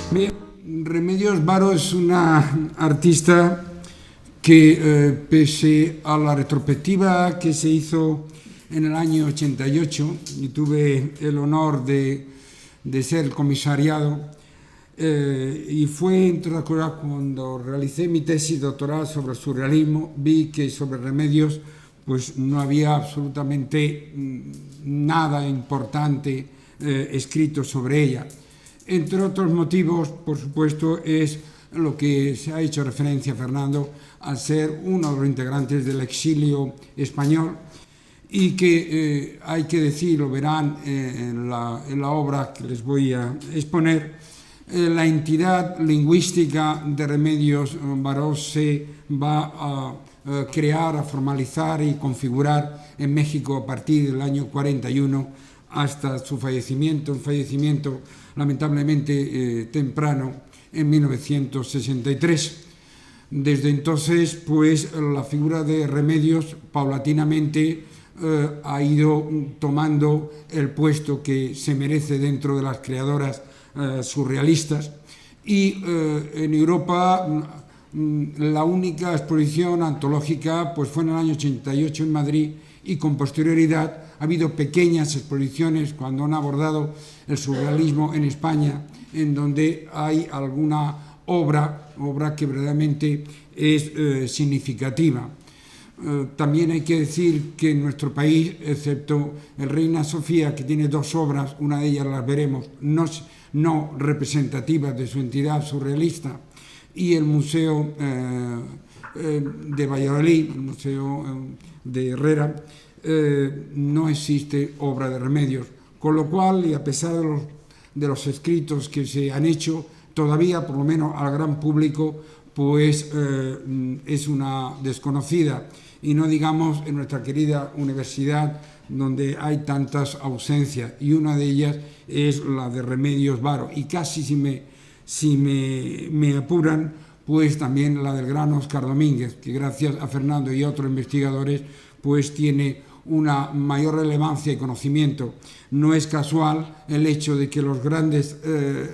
Bien, Remedios Varo es una artista que, pese a la retrospectiva que se hizo en el año 88, y tuve el honor de ser el comisariado, y fue, entre otras cosas, cuando realicé mi tesis doctoral sobre el surrealismo, vi que sobre Remedios pues no había absolutamente nada importante escrito sobre ella. Entre otros motivos, por supuesto, es lo que se ha hecho referencia, Fernando, al ser uno de los integrantes del exilio español y que hay que decir, lo verán en la obra que les voy a exponer, la entidad lingüística de Remedios Varo se va a crear, a formalizar y configurar en México a partir del año 41 hasta su fallecimiento, un fallecimiento lamentablemente temprano, en 1963. Desde entonces, pues la figura de Remedios paulatinamente ha ido tomando el puesto que se merece dentro de las creadoras surrealistas, y en Europa la única exposición antológica pues fue en el año 88 en Madrid, y con posterioridad ha habido pequeñas exposiciones cuando han abordado el surrealismo en España, en donde hay alguna obra que verdaderamente es significativa. También hay que decir que en nuestro país, excepto el Reina Sofía, que tiene dos obras, una de ellas las veremos, no representativas de su entidad surrealista, y el Museo de Valladolid, el Museo de Herrera, no existe obra de Remedios, con lo cual, y a pesar de los escritos que se han hecho, todavía, por lo menos al gran público, pues es una desconocida, y no digamos en nuestra querida universidad, donde hay tantas ausencias, y una de ellas es la de Remedios Varo, y casi si me apuran, pues también la del gran Óscar Domínguez, que gracias a Fernando y a otros investigadores pues tiene una mayor relevancia y conocimiento. No es casual el hecho de que los grandes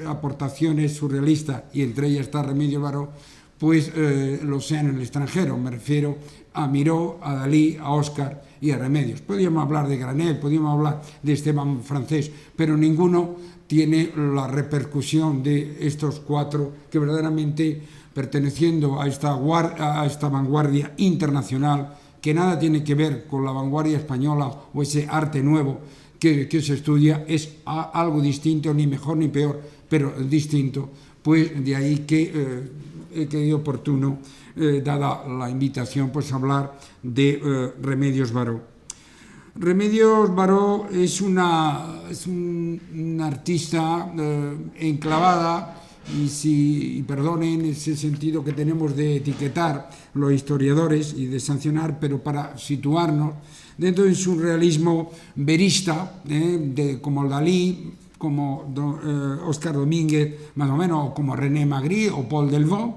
aportaciones surrealistas, y entre ellas está Remedios Varo, pues lo sean en el extranjero. Me refiero a Miró, a Dalí, a Óscar y a Remedios. Podríamos hablar de Granel, podríamos hablar de Esteban Francés, pero ninguno tiene la repercusión de estos cuatro, que verdaderamente, perteneciendo a esta vanguardia internacional, que nada tiene que ver con la vanguardia española o ese arte nuevo que se estudia, es algo distinto, ni mejor ni peor, pero distinto. Pues de ahí que he creído oportuno, dada la invitación, pues hablar de Remedios Varo. Remedios Varo es una artista enclavada, y perdonen ese sentido que tenemos de etiquetar los historiadores y de sancionar, pero para situarnos dentro de un surrealismo verista, como Dalí, como Óscar Domínguez, más o menos, como René Magritte o Paul Delvaux,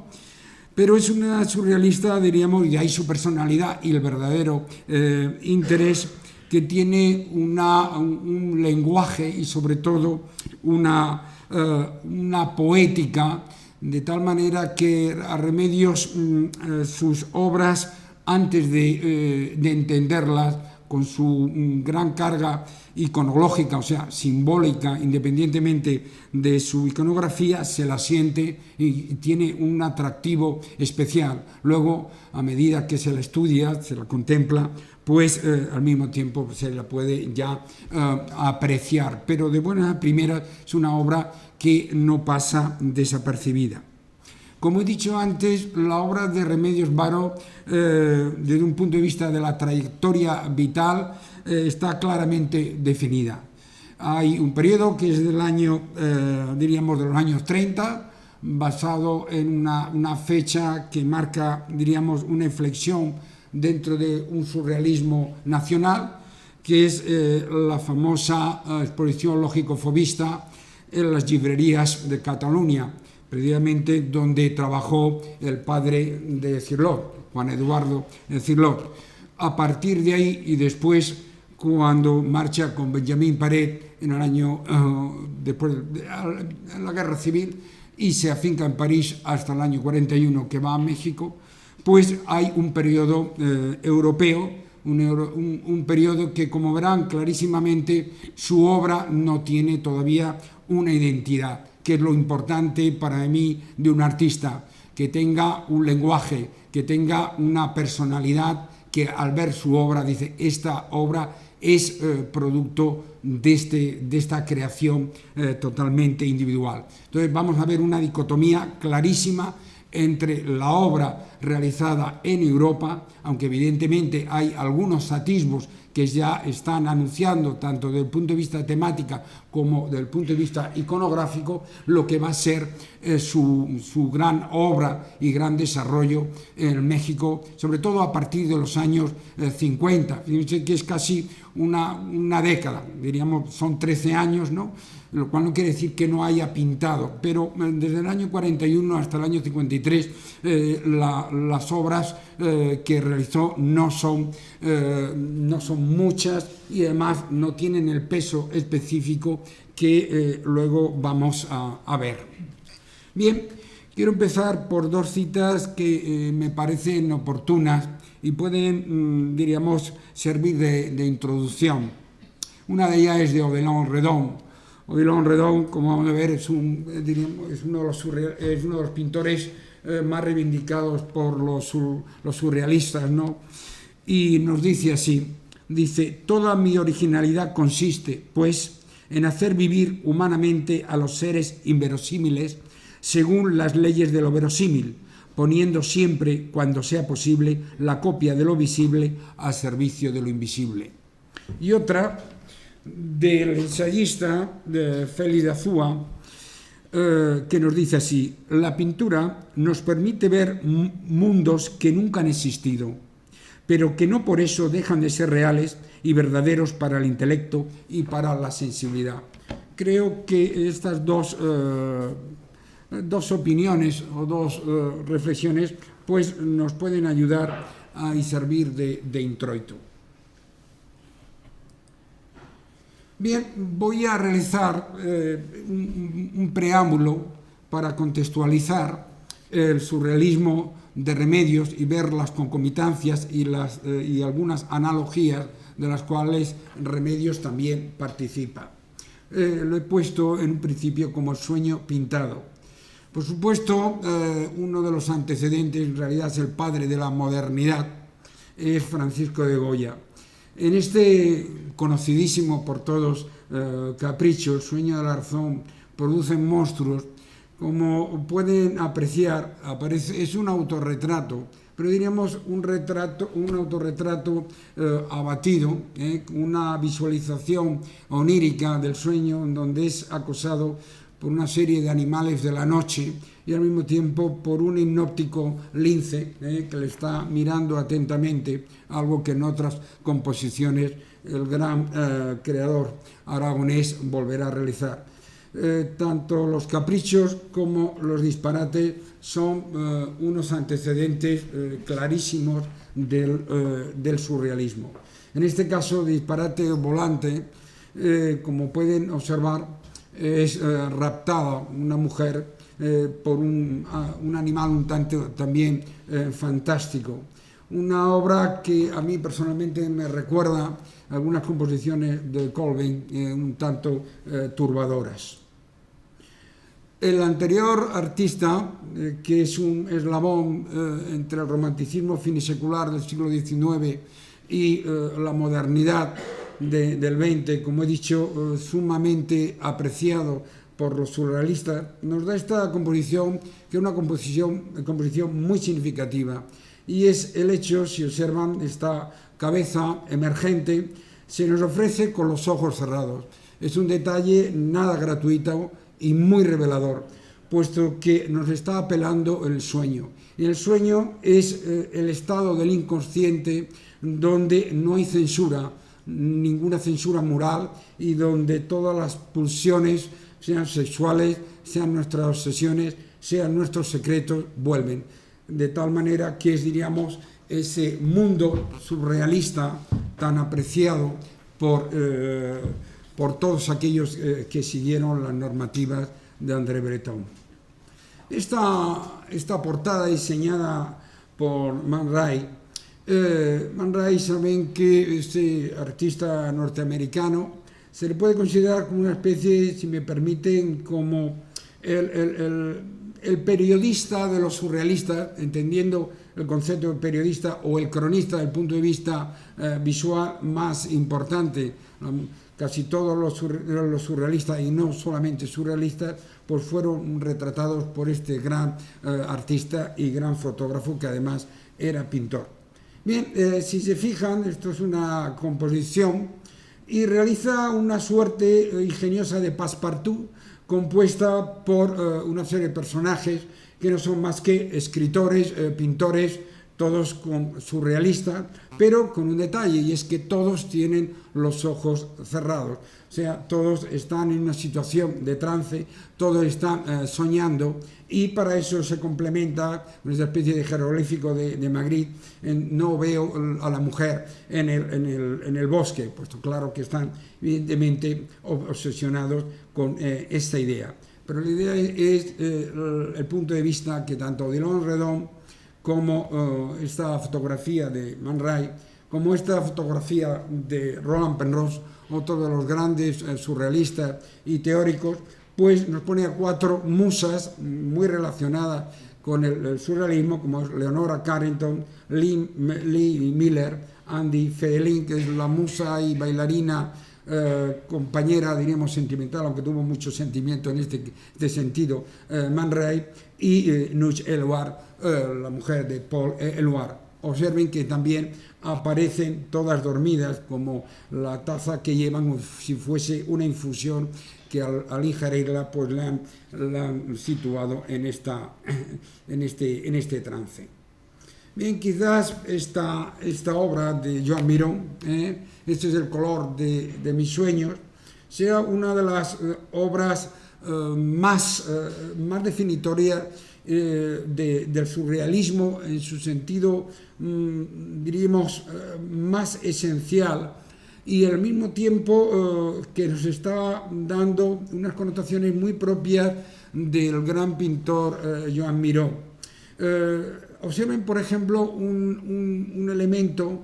pero es una surrealista, diríamos, y de ahí su personalidad y el verdadero interés, que tiene un lenguaje y sobre todo una poética, de tal manera que a Remedios sus obras, antes de entenderlas, con su gran carga iconológica, o sea, simbólica, independientemente de su iconografía, se la siente y tiene un atractivo especial. Luego, a medida que se la estudia, se la contempla, pues al mismo tiempo se la puede ya apreciar. Pero de buenas a primeras es una obra que no pasa desapercibida. Como he dicho antes, la obra de Remedios Varo, desde un punto de vista de la trayectoria vital, está claramente definida. Hay un periodo que es del año, diríamos, de los años 30, basado en una fecha que marca, diríamos, una inflexión dentro de un surrealismo nacional, que es la famosa exposición lógico-fobista en las llibrerías de Cataluña, precisamente donde trabajó el padre de Cirlot, Juan Eduardo Cirlot. A partir de ahí, y después, cuando marcha con Benjamín Paret en el año después de la Guerra Civil, y se afinca en París hasta el año 41, que va a México, pues hay un periodo europeo, un periodo que, como verán clarísimamente, su obra no tiene todavía una identidad, que es lo importante para mí de un artista, que tenga un lenguaje, que tenga una personalidad, que al ver su obra dice, esta obra es producto de esta creación totalmente individual. Entonces vamos a ver una dicotomía clarísima entre la obra realizada en Europa, aunque evidentemente hay algunos atisbos que ya están anunciando, tanto desde el punto de vista temática como desde el punto de vista iconográfico, lo que va a ser su gran obra y gran desarrollo en México, sobre todo a partir de los años 50, fíjense que es casi una década, diríamos, son 13 años, ¿no? Lo cual no quiere decir que no haya pintado, pero desde el año 41 hasta el año 53 las obras que realizó no son muchas y además no tienen el peso específico que luego vamos a ver. Bien, quiero empezar por dos citas que me parecen oportunas y pueden, diríamos, servir de introducción. Una de ellas es de Odilon Redon. Odilon Redon, como vamos a ver, es uno de los pintores más reivindicados por los surrealistas, ¿no? Y nos dice así, dice, toda mi originalidad consiste, pues, en hacer vivir humanamente a los seres inverosímiles según las leyes de lo verosímil, poniendo siempre, cuando sea posible, la copia de lo visible al servicio de lo invisible. Y otra, del ensayista Félix de Azúa, que nos dice así, la pintura nos permite ver mundos que nunca han existido, pero que no por eso dejan de ser reales y verdaderos para el intelecto y para la sensibilidad. Creo que estas dos opiniones o dos reflexiones pues nos pueden ayudar y servir de introito. Bien, voy a realizar un preámbulo para contextualizar el surrealismo de Remedios y ver las concomitancias y algunas analogías de las cuales Remedios también participa. Lo he puesto en un principio como el sueño pintado. Por supuesto, uno de los antecedentes, en realidad es el padre de la modernidad, es Francisco de Goya. En este conocidísimo por todos capricho, El sueño del Arzón, producen monstruos, como pueden apreciar, es un autorretrato, pero diríamos un autorretrato abatido, una visualización onírica del sueño en donde es acosado por una serie de animales de la noche y al mismo tiempo por un hipnóptico lince que le está mirando atentamente, algo que en otras composiciones el gran creador aragonés volverá a realizar. Tanto los caprichos como los disparates son unos antecedentes clarísimos del surrealismo. En este caso, disparate volante, como pueden observar, es raptada una mujer por un animal un tanto también fantástico. Una obra que a mí personalmente me recuerda algunas composiciones de Colvin un tanto turbadoras. El anterior artista, que es un eslabón entre el romanticismo finisecular del siglo XIX y la modernidad del XX, como he dicho, sumamente apreciado por los surrealistas, nos da esta composición, que es una composición muy significativa, y es el hecho, si observan, esta cabeza emergente, se nos ofrece con los ojos cerrados. Es un detalle nada gratuito y muy revelador, puesto que nos está apelando el sueño. Y el sueño es el estado del inconsciente donde no hay censura, ninguna censura moral, y donde todas las pulsiones, sean sexuales, sean nuestras obsesiones, sean nuestros secretos, vuelven. De tal manera que es, diríamos, ese mundo surrealista tan apreciado por todos aquellos que siguieron las normativas de André Breton. Esta portada diseñada por Man Ray. Man Ray, saben que este artista norteamericano se le puede considerar como una especie, si me permiten, como el periodista de los surrealistas, entendiendo el concepto de periodista o el cronista desde el punto de vista visual más importante. Casi todos los surrealistas, y no solamente surrealistas, pues fueron retratados por este gran artista y gran fotógrafo que además era pintor. Bien, si se fijan, esto es una composición y realiza una suerte ingeniosa de passepartout compuesta por una serie de personajes que no son más que escritores, pintores, todos surrealistas, pero con un detalle, y es que todos tienen los ojos cerrados. O sea, todos están en una situación de trance, todos están soñando, y para eso se complementa una especie de jeroglífico de Magritte. No veo a la mujer en el bosque, puesto claro que están evidentemente obsesionados con esta idea. Pero la idea es el punto de vista que tanto Dillon Redon como esta fotografía de Man Ray, como esta fotografía de Roland Penrose, otro de los grandes surrealistas y teóricos, pues nos pone a cuatro musas muy relacionadas con el surrealismo, como es Leonora Carrington, Lee Miller, Andy Fedolin, que es la musa y bailarina compañera, diríamos, sentimental, aunque tuvo mucho sentimiento en este sentido, Man Ray, y Nuch Eluard, la mujer de Paul Eluard. Observen que también aparecen todas dormidas, como la taza que llevan, como si fuese una infusión que al ingerirla pues la han situado en este trance. Bien, quizás esta obra de Joan Miró, este es el color de mis sueños, sea una de las obras más definitorias del surrealismo en su sentido, diríamos, más esencial, y al mismo tiempo que nos está dando unas connotaciones muy propias del gran pintor Joan Miró. Observen, por ejemplo, un elemento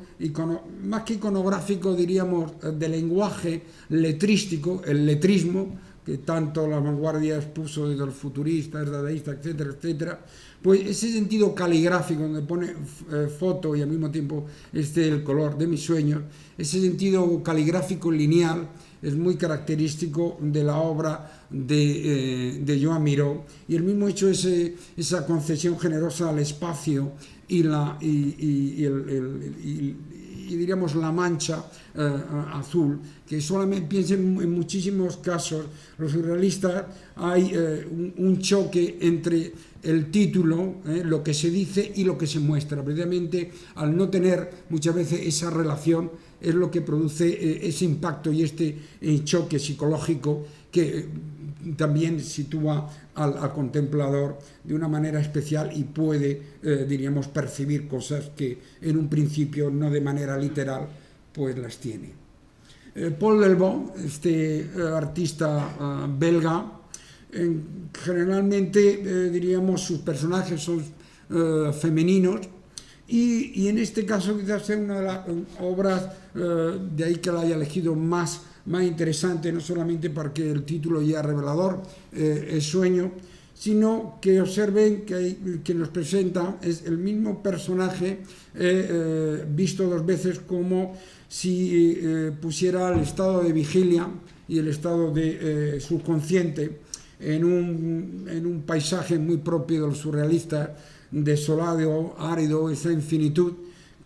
más que iconográfico, diríamos, de lenguaje letrístico, el letrismo, que tanto la vanguardia expuso desde los futuristas, dadaístas, etcétera, etcétera. Pues ese sentido caligráfico, donde pone foto y al mismo tiempo el color de mis sueños, ese sentido caligráfico lineal es muy característico de la obra de Joan Miró, y el mismo hecho esa concesión generosa al espacio y diríamos la mancha azul, que solamente piensen en muchísimos casos los surrealistas, hay un choque entre el título, lo que se dice y lo que se muestra. Precisamente al no tener muchas veces esa relación es lo que produce ese impacto y este choque psicológico que también sitúa al contemplador de una manera especial y puede, diríamos, percibir cosas que en un principio, no de manera literal, pues las tiene. Paul Delvaux, artista belga, generalmente, diríamos, sus personajes son femeninos, y en este caso quizás sea una de las obras, de ahí que la haya elegido más interesante, no solamente porque el título ya revelador, es Sueño, sino que observen que nos presenta es el mismo personaje visto dos veces, como si pusiera el estado de vigilia y el estado de subconsciente en un paisaje muy propio de los surrealistas, desolado, árido, esa infinitud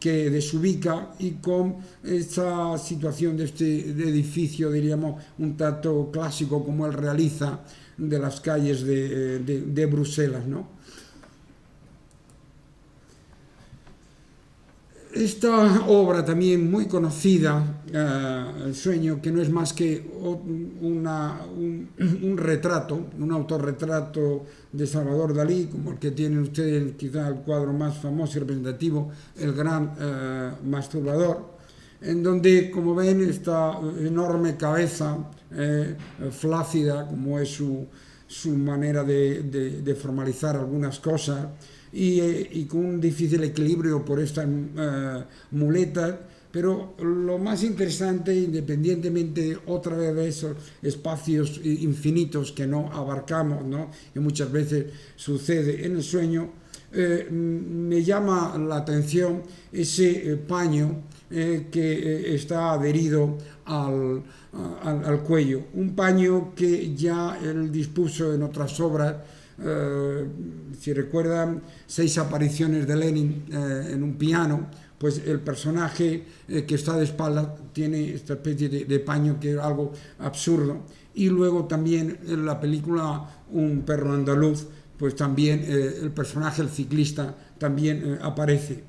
que desubica, y con esa situación de edificio, diríamos, un tanto clásico como él realiza de las calles de Bruselas, ¿no? Esta obra también muy conocida, El sueño, que no es más que un retrato, un autorretrato de Salvador Dalí, como el que tienen ustedes quizá el cuadro más famoso y representativo, El gran masturbador, en donde, como ven, esta enorme cabeza flácida, como es su manera de formalizar algunas cosas y con un difícil equilibrio por estas muletas. Pero lo más interesante, independientemente otra vez de esos espacios infinitos que no abarcamos, ¿no? Que muchas veces sucede en el sueño, me llama la atención ese paño que está adherido al cuello. Un paño que ya él dispuso en otras obras. Si recuerdan 6 apariciones de Lenin en un piano, pues el personaje que está de espaldas tiene esta especie de paño que es algo absurdo. Y luego también en la película Un perro andaluz, pues también el personaje, el ciclista, también aparece.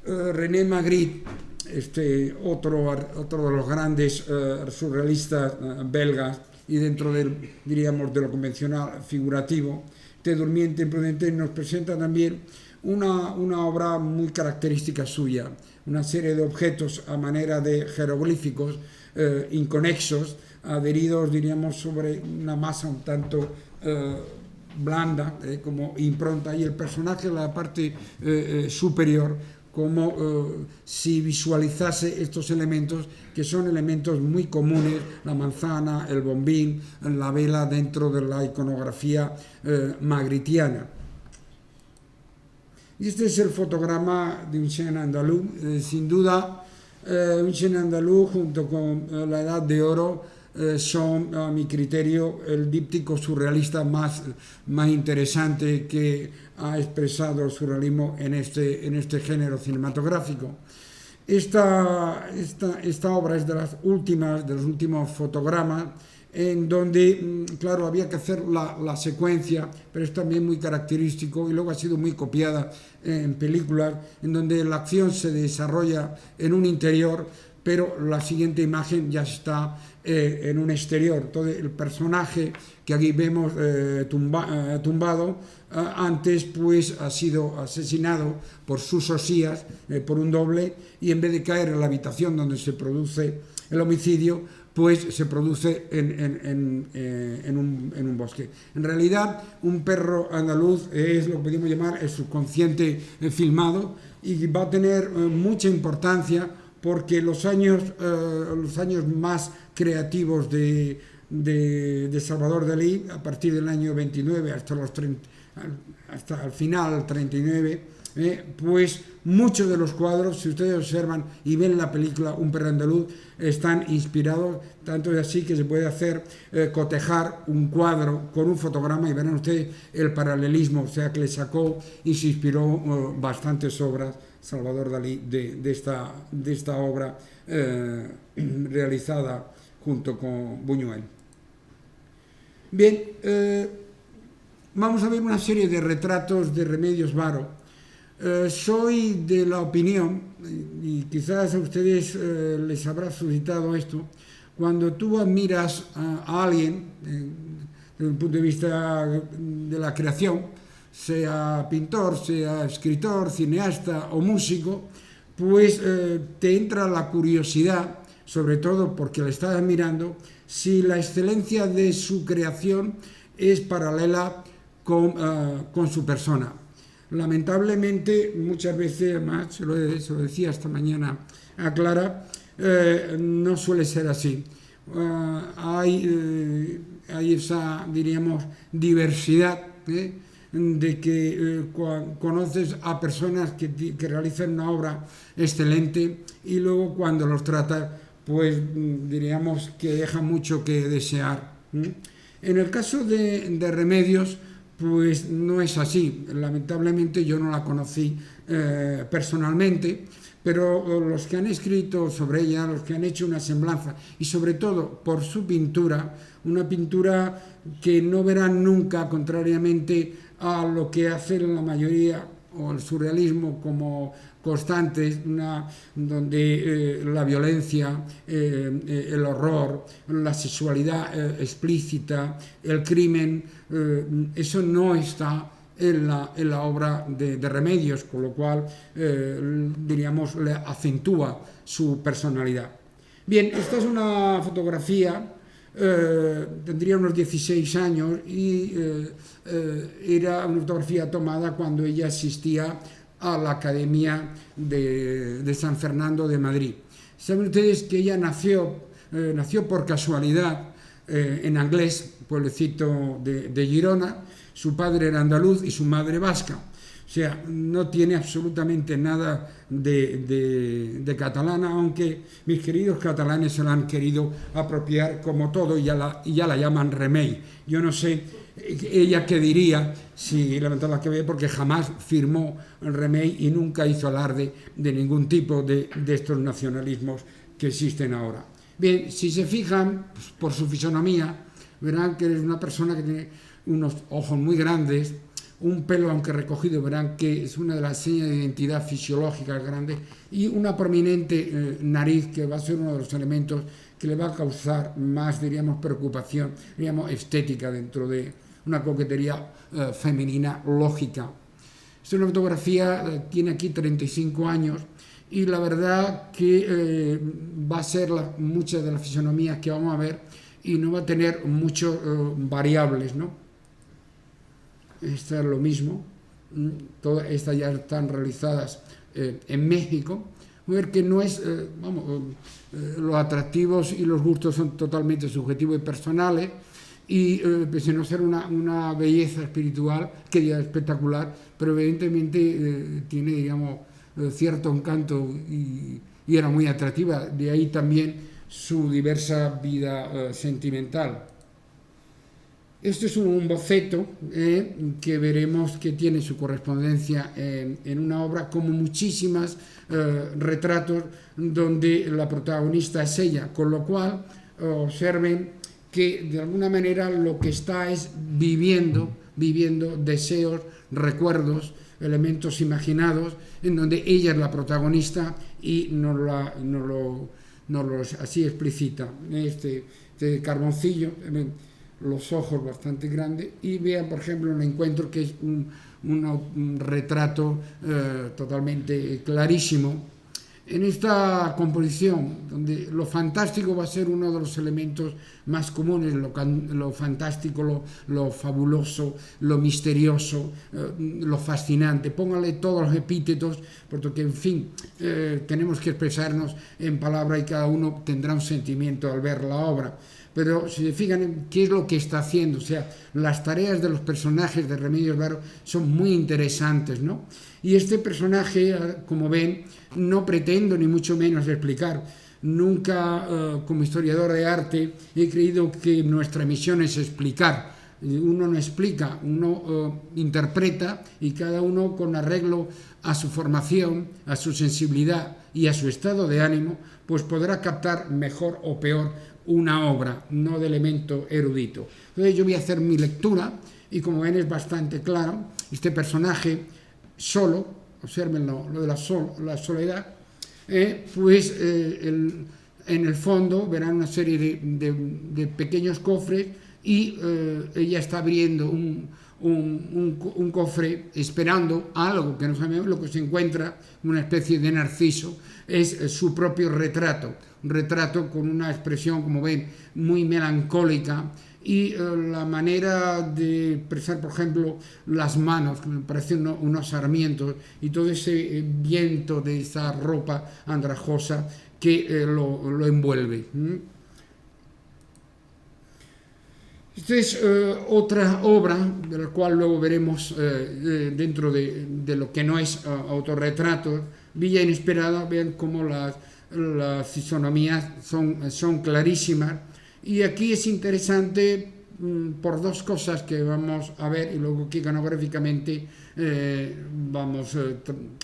René Magritte, otro de los grandes surrealistas belgas, y dentro diríamos, de lo convencional figurativo, Te Durmiente Imprudente, nos presenta también una obra muy característica suya, una serie de objetos a manera de jeroglíficos inconexos, adheridos, diríamos, sobre una masa un tanto blanda, como impronta, y el personaje en la parte superior, como si visualizase estos elementos, que son elementos muy comunes, la manzana, el bombín, la vela, dentro de la iconografía magritiana. Y este es el fotograma de un chien andaluz. Sin duda, un chien andaluz junto con La Edad de Oro son, a mi criterio, el díptico surrealista más interesante que ha expresado el surrealismo en este género cinematográfico. Esta obra es de los últimos fotogramas, en donde, claro, había que hacer la secuencia, pero es también muy característico, y luego ha sido muy copiada en películas, en donde la acción se desarrolla en un interior, pero la siguiente imagen ya está en un exterior. Entonces, el personaje que aquí vemos tumbado, antes pues ha sido asesinado por sus osías, por un doble, y en vez de caer en la habitación donde se produce el homicidio, pues se produce en un bosque. En realidad, Un perro andaluz es lo que podemos llamar el subconsciente filmado, y va a tener mucha importancia porque los años más creativos de Salvador Dalí, a partir del año 29 hasta el final, 39, pues muchos de los cuadros, si ustedes observan y ven la película Un perro andaluz, están inspirados, tanto es así que se puede hacer cotejar un cuadro con un fotograma, y verán ustedes el paralelismo, o sea que le sacó y se inspiró bastantes obras Salvador Dalí de esta obra realizada junto con Buñuel. Bien, vamos a ver una serie de retratos de Remedios Varo. Soy de la opinión, y quizás a ustedes les habrá suscitado esto, cuando tú admiras a alguien desde el punto de vista de la creación, sea pintor, sea escritor, cineasta o músico, pues te entra la curiosidad, sobre todo porque le estás admirando, si la excelencia de su creación es paralela con su persona. Lamentablemente, muchas veces, además, se lo decía esta mañana a Clara, no suele ser así. Hay esa, diríamos, diversidad, de que conoces a personas que realizan una obra excelente, y luego cuando los tratas, pues diríamos que deja mucho que desear. En el caso de Remedios, pues no es así. Lamentablemente yo no la conocí personalmente, pero los que han escrito sobre ella, los que han hecho una semblanza, y sobre todo por su pintura, una pintura que no verán nunca, contrariamente a lo que hacen la mayoría, o el surrealismo como constantes, donde la violencia, el horror, la sexualidad explícita, el crimen, eso no está en la obra de Remedios, con lo cual, diríamos, le acentúa su personalidad. Bien, esta es una fotografía tendría unos 16 años y era una fotografía tomada cuando ella asistía a la Academia de San Fernando de Madrid. Saben ustedes que ella nació por casualidad en Anglés, pueblecito de Girona. Su padre era andaluz y su madre vasca. O sea, no tiene absolutamente nada de catalana, aunque mis queridos catalanes se la han querido apropiar como todo y ya la llaman Remei. Yo no sé ella qué diría si levantara la cabeza, porque jamás firmó el Remei y nunca hizo alarde de ningún tipo de estos nacionalismos que existen ahora. Bien, si se fijan por su fisonomía, verán que es una persona que tiene unos ojos muy grandes, un pelo aunque recogido, verán que es una de las señas de identidad fisiológicas grandes, y una prominente nariz, que va a ser uno de los elementos que le va a causar más, diríamos, preocupación, diríamos, estética dentro de una coquetería femenina lógica. Esta es una fotografía, tiene aquí 35 años, y la verdad que va a ser muchas de las fisonomías que vamos a ver, y no va a tener muchas variables, ¿no? Esta es lo mismo, todas estas ya están realizadas en México. Ver que no es, los atractivos y los gustos son totalmente subjetivos y personales, y pese a no ser una belleza espiritual, que ya es espectacular, pero evidentemente tiene, digamos, cierto encanto y era muy atractiva, de ahí también su diversa vida sentimental. Este es un boceto que veremos que tiene su correspondencia en una obra, como muchísimas retratos donde la protagonista es ella, con lo cual observen que de alguna manera lo que está es viviendo deseos, recuerdos, elementos imaginados, en donde ella es la protagonista y nos lo así explicita. Este carboncillo, los ojos bastante grandes, y vean, por ejemplo, un encuentro que es un retrato totalmente clarísimo en esta composición, donde lo fantástico va a ser uno de los elementos más comunes, lo fantástico, lo fabuloso, lo misterioso, lo fascinante. Pónganle todos los epítetos, porque, en fin, tenemos que expresarnos en palabra y cada uno tendrá un sentimiento al ver la obra. Pero si se fijan en qué es lo que está haciendo, o sea, las tareas de los personajes de Remedios Varo son muy interesantes, ¿no? Y este personaje, como ven, no pretendo ni mucho menos explicar. Nunca, como historiador de arte, he creído que nuestra misión es explicar. Uno no explica, uno interpreta, y cada uno, con arreglo a su formación, a su sensibilidad y a su estado de ánimo, pues podrá captar mejor o peor una obra, no de elemento erudito. Entonces yo voy a hacer mi lectura, y como ven es bastante claro. Este personaje solo, observen lo de la soledad, pues en el fondo verán una serie de pequeños cofres, y ella está abriendo un cofre esperando algo que no sabemos lo que se encuentra, una especie de narciso. Es su propio retrato, un retrato con una expresión, como ven, muy melancólica, y la manera de expresar, por ejemplo, las manos, que me parecen unos sarmientos, y todo ese viento de esa ropa andrajosa que lo envuelve. Esta es otra obra, de la cual luego veremos dentro de lo que no es autorretrato, Villa Inesperada. Vean cómo las fisonomías son clarísimas, y aquí es interesante por dos cosas que vamos a ver, y luego que iconográficamente vamos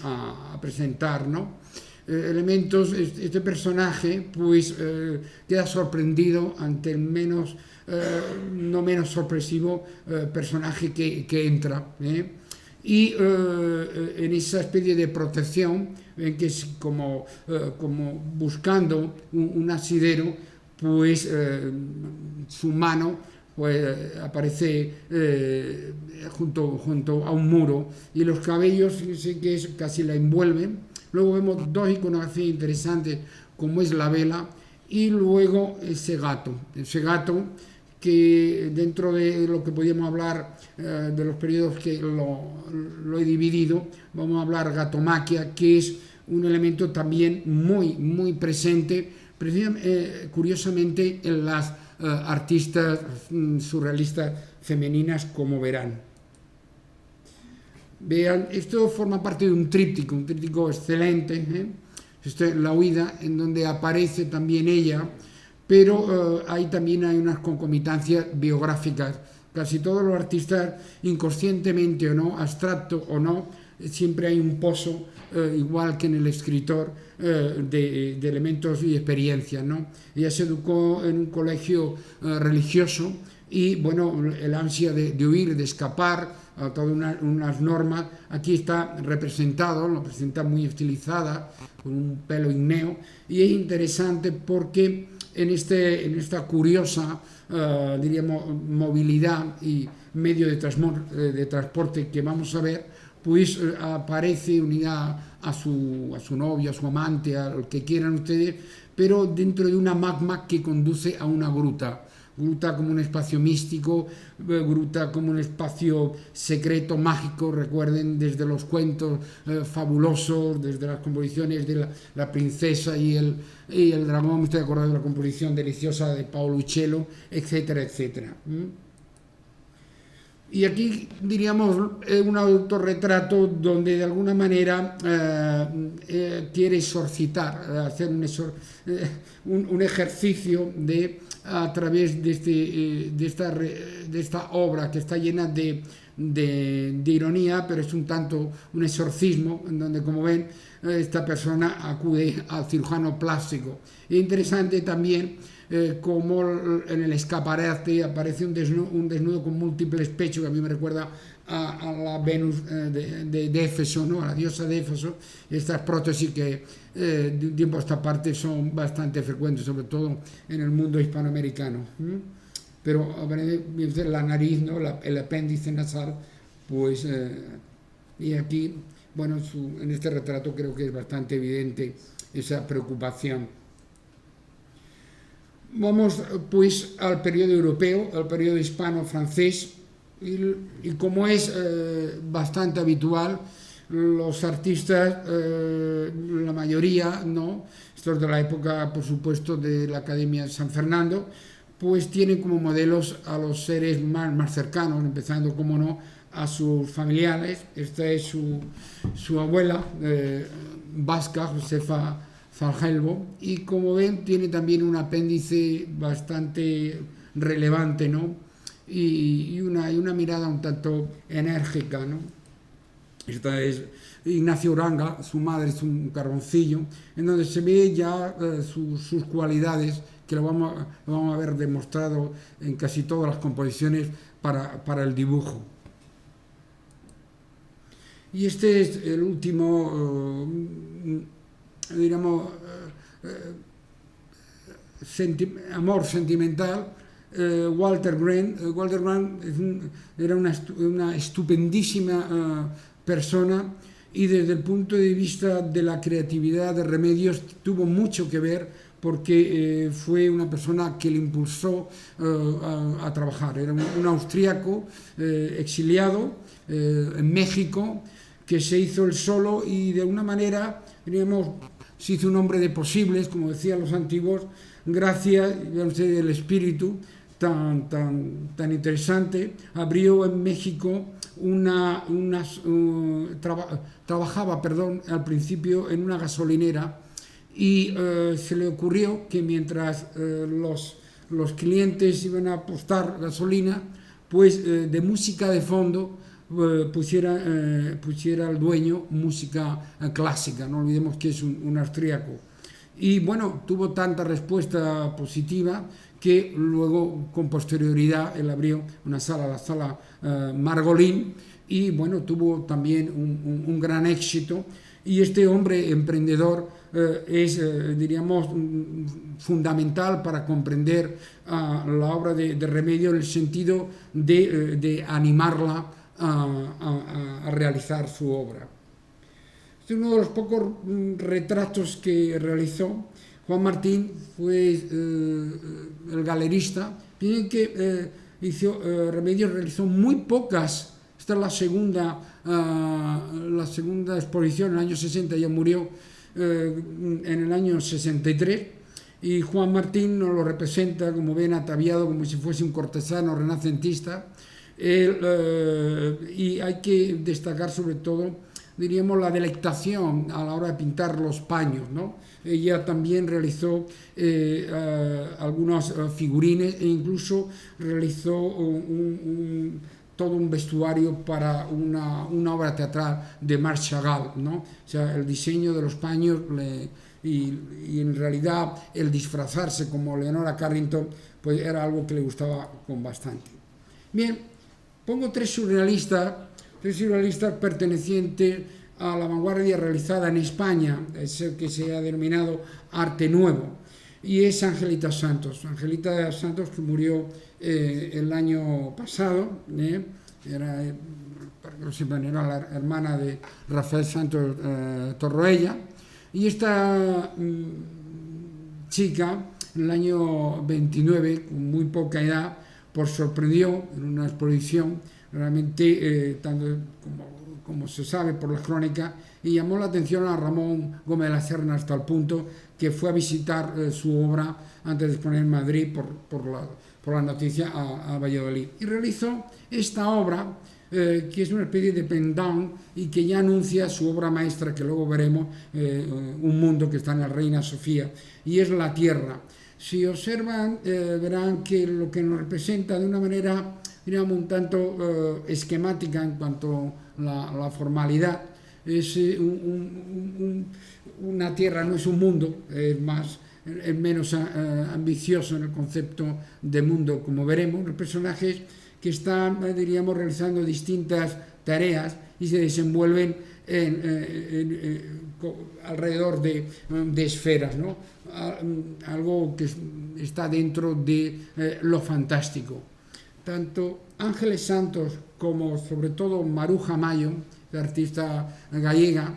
a presentar, ¿no? Elementos. Este personaje pues queda sorprendido ante el no menos sorpresivo personaje que entra, y en esa especie de protección, en que es como buscando un asidero, pues su mano pues aparece junto a un muro, y los cabellos, fíjense que casi la envuelven. Luego vemos dos iconografías interesantes, como es la vela y luego ese gato que dentro de lo que podíamos hablar de los periodos que lo he dividido, vamos a hablar gatomaquia, que es un elemento también muy presente, curiosamente en las artistas surrealistas femeninas, como verán. Vean, esto forma parte de un tríptico excelente, La huida, en donde aparece también ella, pero ahí también hay unas concomitancias biográficas. Casi todos los artistas, inconscientemente o no, abstracto o no, siempre hay un pozo, igual que en el escritor, de elementos y experiencias, ¿no? Ella se educó en un colegio religioso y, bueno, el ansia de huir, de escapar a todas unas normas, aquí está representado, lo presenta muy estilizada, con un pelo igneo, y es interesante porque en esta curiosa, diríamos, movilidad y medio de transporte que vamos a ver, pues aparece unida a su novio, a su amante, a lo que quieran ustedes, pero dentro de una magma que conduce a una gruta como un espacio místico, gruta como un espacio secreto, mágico, recuerden, desde los cuentos fabulosos, desde las composiciones de la princesa y el dragón, me estoy acordando de la composición deliciosa de Paolo Uccello, etcétera, etcétera. Y aquí diríamos un autorretrato donde de alguna manera quiere exorcitar, hacer un ejercicio a través de esta obra que está llena de ironía, pero es un tanto un exorcismo, en donde, como ven, esta persona acude al cirujano plástico. Es interesante también como en el escaparate aparece un desnudo con múltiples pechos, que a mí me recuerda a la Venus de Éfeso, ¿no? A la diosa de Éfeso. Estas prótesis que de un tiempo a esta parte son bastante frecuentes, sobre todo en el mundo hispanoamericano. Pero la nariz, ¿no? El apéndice nasal, pues, y aquí, bueno, en este retrato creo que es bastante evidente esa preocupación. Vamos pues al periodo europeo, al periodo hispano-francés, y como es bastante habitual, los artistas, la mayoría, ¿no? Estos de la época, por supuesto, de la Academia de San Fernando, pues tienen como modelos a los seres más cercanos, empezando, como no, a sus familiares. Esta es su abuela vasca, Josefa Falgelbo, y como ven tiene también un apéndice bastante relevante, ¿no? Y una mirada un tanto enérgica, ¿no? Esta es Ignacio Uranga, su madre es un carboncillo, en donde se ve ya sus cualidades, que lo vamos a ver demostrado en casi todas las composiciones para el dibujo. Y este es el último, diríamos, amor sentimental, Walter Grant. Walter Grant era una estupendísima persona, y desde el punto de vista de la creatividad de Remedios tuvo mucho que ver, porque fue una persona que le impulsó a trabajar. Era un austríaco exiliado en México, que se hizo el solo y de alguna manera, diríamos, se hizo un hombre de posibles, como decían los antiguos, gracias, vean ustedes, el espíritu tan interesante. Abrió en México trabajaba al principio en una gasolinera, y se le ocurrió que mientras los clientes iban a apostar gasolina, pues de música de fondo pusiera al dueño música clásica. No olvidemos que es un austríaco. Y bueno, tuvo tanta respuesta positiva que luego, con posterioridad, él abrió la sala Margolín, y bueno, tuvo también un gran éxito. Y este hombre emprendedor es, diríamos, fundamental para comprender la obra de Remedio, en el sentido de animarla a realizar su obra. Este es uno de los pocos retratos que realizó, Juan Martín fue el galerista. Miren que Remedios realizó muy pocas. Esta es la segunda exposición, en el año 60, ya murió en el año 63, y Juan Martín nos lo representa, como ven, ataviado como si fuese un cortesano renacentista. Y hay que destacar sobre todo, diríamos, la delectación a la hora de pintar los paños, ¿no? Ella también realizó algunos figurines e incluso realizó todo un vestuario para una obra teatral de Marc Chagall, ¿no? O sea, el diseño de los paños y en realidad el disfrazarse como Leonora Carrington, pues era algo que le gustaba con bastante. Bien, pongo tres surrealistas pertenecientes a la vanguardia realizada en España, es el que se ha denominado arte nuevo, y es Angelita Santos. Angelita Santos, que murió el año pasado, era la hermana de Rafael Santos Torroella, y esta chica, en el año 29, con muy poca edad, pues sorprendió en una exposición, realmente, tanto como se sabe por las crónicas, y llamó la atención a Ramón Gómez de la Serna hasta el punto que fue a visitar su obra antes de exponer en Madrid por la noticia a Valladolid. Y realizó esta obra, que es una especie de pendant y que ya anuncia su obra maestra, que luego veremos, Un mundo, que está en la Reina Sofía, y es La Tierra. Si observan, verán que lo que nos representa de una manera, diríamos, un tanto esquemática en cuanto a la formalidad, es una tierra, no es un mundo, es menos ambicioso en el concepto de mundo, como veremos. Los personajes que están, diríamos, realizando distintas tareas y se desenvuelven alrededor de esferas, ¿no? Algo que está dentro de lo fantástico. Tanto Ángeles Santos como sobre todo Maruja Mayo, la artista gallega,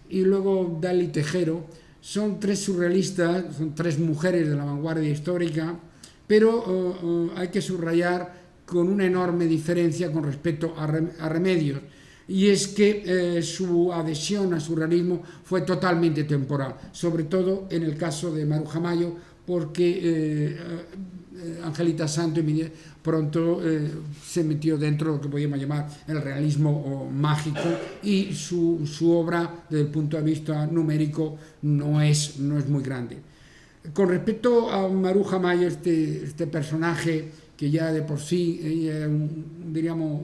y luego Dali Tejero, son tres surrealistas, son tres mujeres de la vanguardia histórica, pero hay que subrayar con una enorme diferencia con respecto a Remedios, y es que su adhesión al surrealismo fue totalmente temporal, sobre todo en el caso de Maruja Mayo, porque Angelita Santos pronto se metió dentro de lo que podríamos llamar el realismo mágico, y su obra, desde el punto de vista numérico, no es muy grande. Con respecto a Maruja Mayo, este personaje que ya de por sí ella diríamos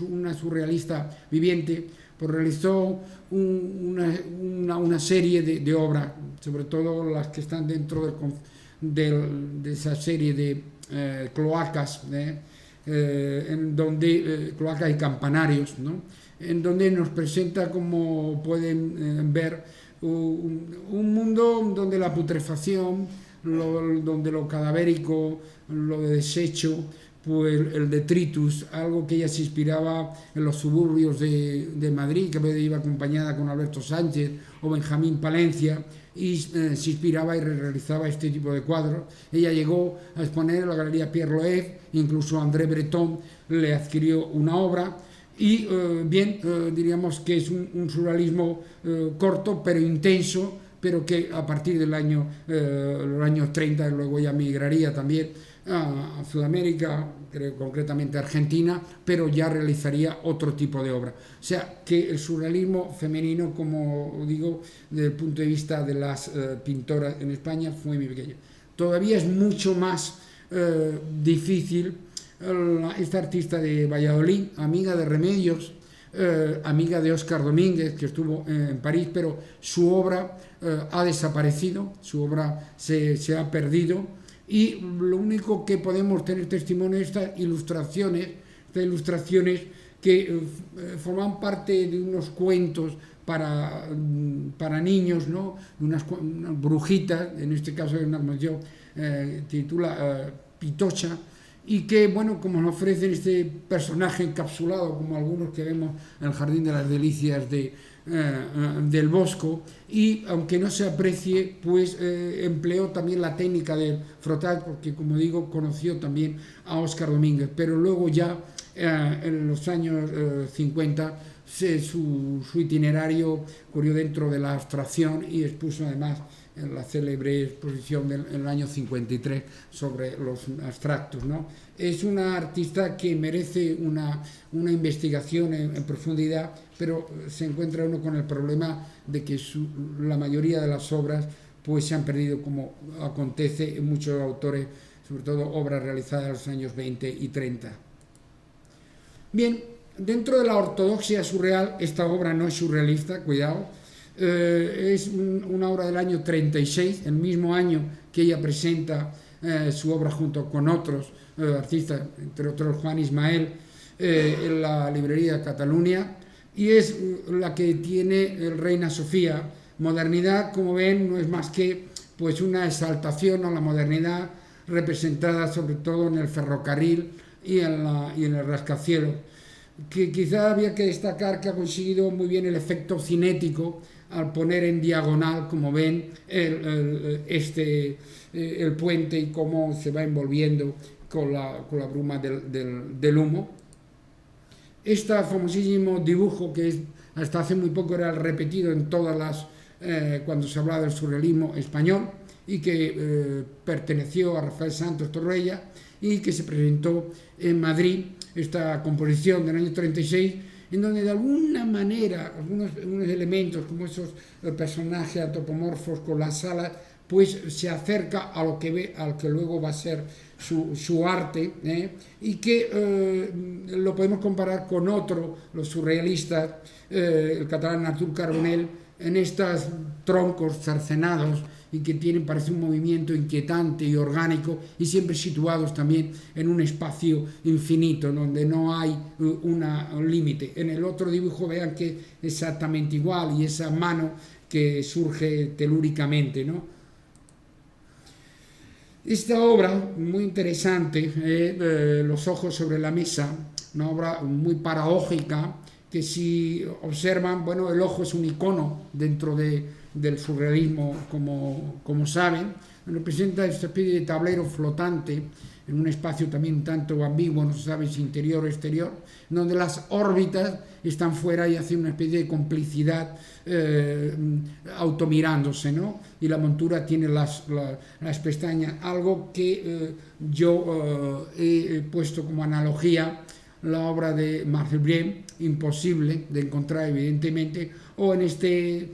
una surrealista viviente, pues realizó una serie de obras, sobre todo las que están dentro de esa serie de cloacas, en donde cloacas y campanarios, ¿no? En donde nos presenta, como pueden ver, un mundo donde la putrefacción, donde lo cadavérico, lo de desecho, pues el detritus, algo que ella se inspiraba en los suburbios de Madrid, que a veces iba acompañada con Alberto Sánchez o Benjamín Palencia, y se inspiraba y realizaba este tipo de cuadros. Ella llegó a exponer en la Galería Pierre Loeb, incluso André Breton le adquirió una obra, y diríamos que es un surrealismo corto pero intenso, pero que a partir los años 30 luego ya migraría también a Sudamérica, creo, concretamente a Argentina, pero ya realizaría otro tipo de obra. O sea, que el surrealismo femenino, como digo, desde el punto de vista de las pintoras en España, fue muy pequeño. Todavía es mucho más difícil esta artista de Valladolid, amiga de Remedios, amiga de Óscar Domínguez, que estuvo en París, pero su obra ha desaparecido, su obra se ha perdido, y lo único que podemos tener testimonio es estas ilustraciones que forman parte de unos cuentos para niños, ¿no? Unas brujitas, en este caso de una canción titula Pitocha, y que, bueno, como nos ofrecen este personaje encapsulado, como algunos que vemos en el Jardín de las Delicias del Bosco, y aunque no se aprecie, pues empleó también la técnica del frotar, porque como digo, conoció también a Óscar Domínguez, pero luego ya en los años 50 su itinerario corrió dentro de la abstracción y expuso además en la célebre exposición en el año 53 sobre los abstractos, ¿no? Es una artista que merece una investigación en profundidad, pero se encuentra uno con el problema de que la mayoría de las obras pues se han perdido, como acontece en muchos autores, sobre todo obras realizadas en los años 20 y 30. Bien, dentro de la ortodoxia surreal, esta obra no es surrealista, cuidado, es una obra del año 36, el mismo año que ella presenta su obra junto con otros artistas, entre otros Juan Ismael, en la librería de Cataluña, y es la que tiene el Reina Sofía. Modernidad, como ven, no es más que pues una exaltación a la modernidad representada sobre todo en el ferrocarril y en el rascacielos, que quizá había que destacar que ha conseguido muy bien el efecto cinético al poner en diagonal, como ven, el puente y cómo se va envolviendo con la bruma del humo. Este famosísimo dibujo, que hasta hace muy poco era repetido en todas las cuando se hablaba del surrealismo español, y que perteneció a Rafael Santos Torrella y que se presentó en Madrid, esta composición del año 36, en donde de alguna manera algunos elementos como esos personajes antropomorfos con las alas, pues se acerca a lo que al que luego va a ser su arte, y que lo podemos comparar con otro, los surrealistas, el catalán Artur Carbonell, en estos troncos cercenados y que tienen, parece, un movimiento inquietante y orgánico, y siempre situados también en un espacio infinito donde no hay un límite. En el otro dibujo vean que es exactamente igual, y esa mano que surge telúricamente, ¿no? Esta obra, muy interesante, Los ojos sobre la mesa, una obra muy paradójica, que si observan, bueno, el ojo es un icono dentro del surrealismo, como saben, representa esta especie de tablero flotante en un espacio también tanto ambiguo, no se sabe si interior o exterior, donde las órbitas están fuera y hacen una especie de complicidad automirándose, ¿no? Y la montura tiene las pestañas, algo que yo he puesto como analogía la obra de Marcel Brien, imposible de encontrar evidentemente, o en este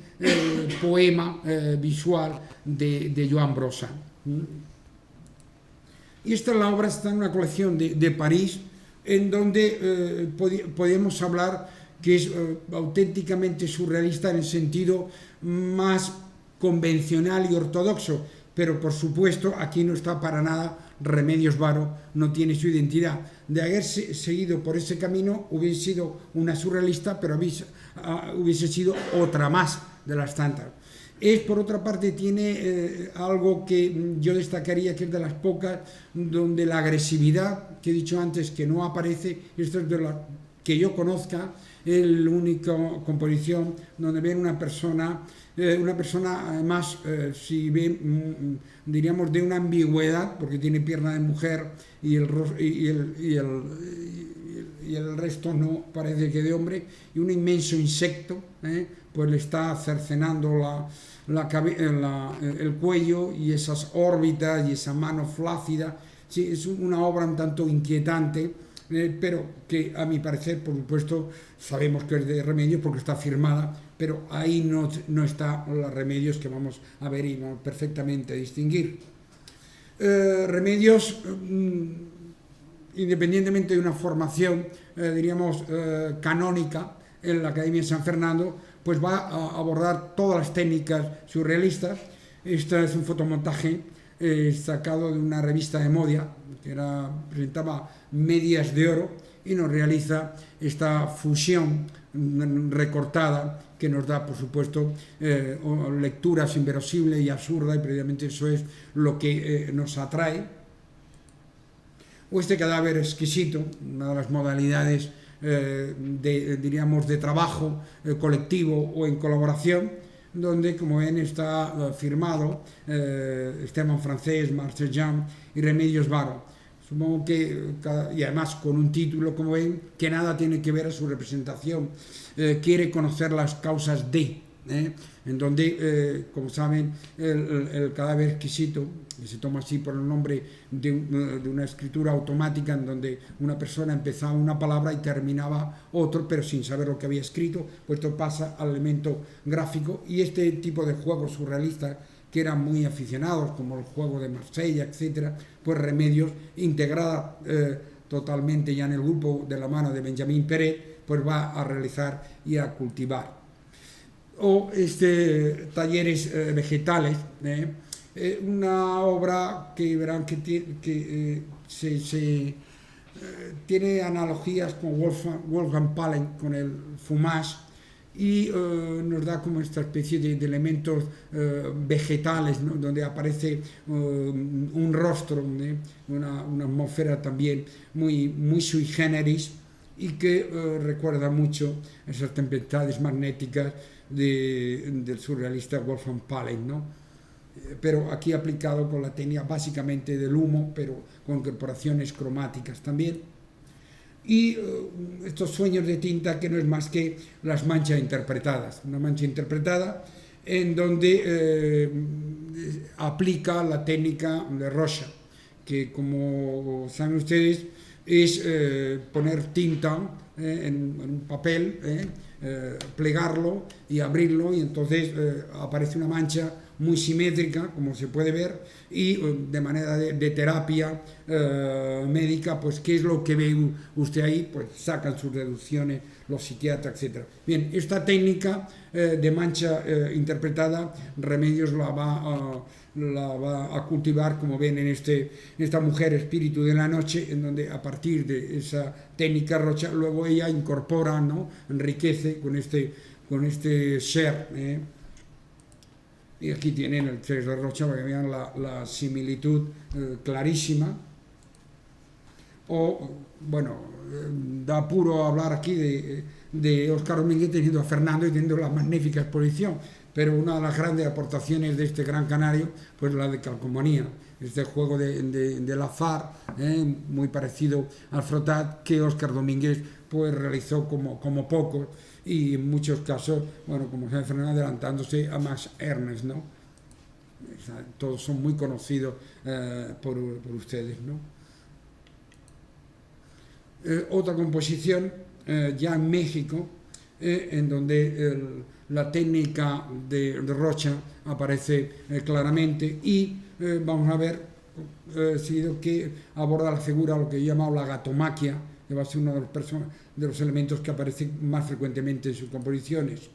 poema visual de Joan Brossa. Y esta la obra está en una colección de París, en donde podemos hablar que es auténticamente surrealista en el sentido más convencional y ortodoxo, pero por supuesto aquí no está para nada Remedios Varo, no tiene su identidad. De haberse seguido por ese camino hubiese sido una surrealista, pero hubiese sido otra más de las tantas. Por otra parte, tiene algo que yo destacaría, que es de las pocas donde la agresividad, que he dicho antes, que no aparece, esto es de la que yo conozca, es la única composición donde ven una persona además, si ven, diríamos, de una ambigüedad, porque tiene pierna de mujer y el resto no parece que de hombre, y un inmenso insecto, pues le está cercenando el cuello, y esas órbitas y esa mano flácida. Sí, es una obra un tanto inquietante, pero que a mi parecer, por supuesto, sabemos que es de Remedios porque está firmada, pero ahí no está los Remedios que vamos a ver y vamos perfectamente a distinguir. Remedios, independientemente de una formación, diríamos, canónica en la Academia de San Fernando, pues va a abordar todas las técnicas surrealistas. Este es un fotomontaje sacado de una revista de moda que presentaba Medias de Oro, y nos realiza esta fusión recortada que nos da, por supuesto, lecturas inverosímiles y absurdas, y precisamente eso es lo que nos atrae. o este cadáver exquisito, una de las modalidades diríamos, de trabajo colectivo o en colaboración, donde, como ven, está firmado Esteban Francés, Marcel Jean y Remedios Varo. Supongo que, y además con un título, como ven, que nada tiene que ver a su representación. Quiere conocer las causas de, en donde, como saben, el cadáver exquisito, que se toma así por el nombre de una escritura automática en donde una persona empezaba una palabra y terminaba otro, pero sin saber lo que había escrito, pues esto pasa al elemento gráfico. Y este tipo de juegos surrealistas, que eran muy aficionados, como el juego de Marsella, etcétera, pues Remedios, integrada totalmente ya en el grupo de la mano de Benjamín Peret, pues va a realizar y a cultivar. O talleres vegetales, una obra que verán que tiene analogías con Wolfgang Palen, con el fumage, y nos da como esta especie de elementos vegetales, ¿no? Donde aparece un rostro, una atmósfera también muy sui generis, y que recuerda mucho esas tempestades magnéticas del surrealista Wolfgang Palen, ¿no? Pero aquí aplicado con la técnica básicamente del humo, pero con incorporaciones cromáticas también. Y estos sueños de tinta, que no es más que las manchas interpretadas, una mancha interpretada en donde aplica la técnica de Rocha, que, como saben ustedes, es poner tinta en un papel, plegarlo y abrirlo, y entonces aparece una mancha muy simétrica, como se puede ver, y de manera de terapia médica, pues qué es lo que ve usted ahí, pues sacan sus deducciones los psiquiatras, etc. Bien, esta técnica de mancha interpretada, Remedios la va a cultivar, como ven en esta mujer espíritu de la noche, en donde a partir de esa técnica Rocha, luego ella incorpora, ¿no? Enriquece con este ser. Y aquí tienen el 3 de Rocha para que vean la similitud clarísima. O, bueno, da apuro hablar aquí de Óscar Domínguez teniendo a Fernando y teniendo la magnífica exposición, pero una de las grandes aportaciones de este gran canario, pues la de calcomanía, este juego del azar, muy parecido al frotat, que Óscar Domínguez pues realizó como pocos, y en muchos casos, bueno, como sabe Fernando, adelantándose a Max Ernst, ¿no? O sea, todos son muy conocidos por ustedes, ¿no? Otra composición ya en México, en donde la técnica de Rocha aparece claramente, y vamos a ver seguido que aborda la figura, lo que yo he llamado la gatomaquia, que va a ser uno de los elementos que aparecen más frecuentemente en sus composiciones.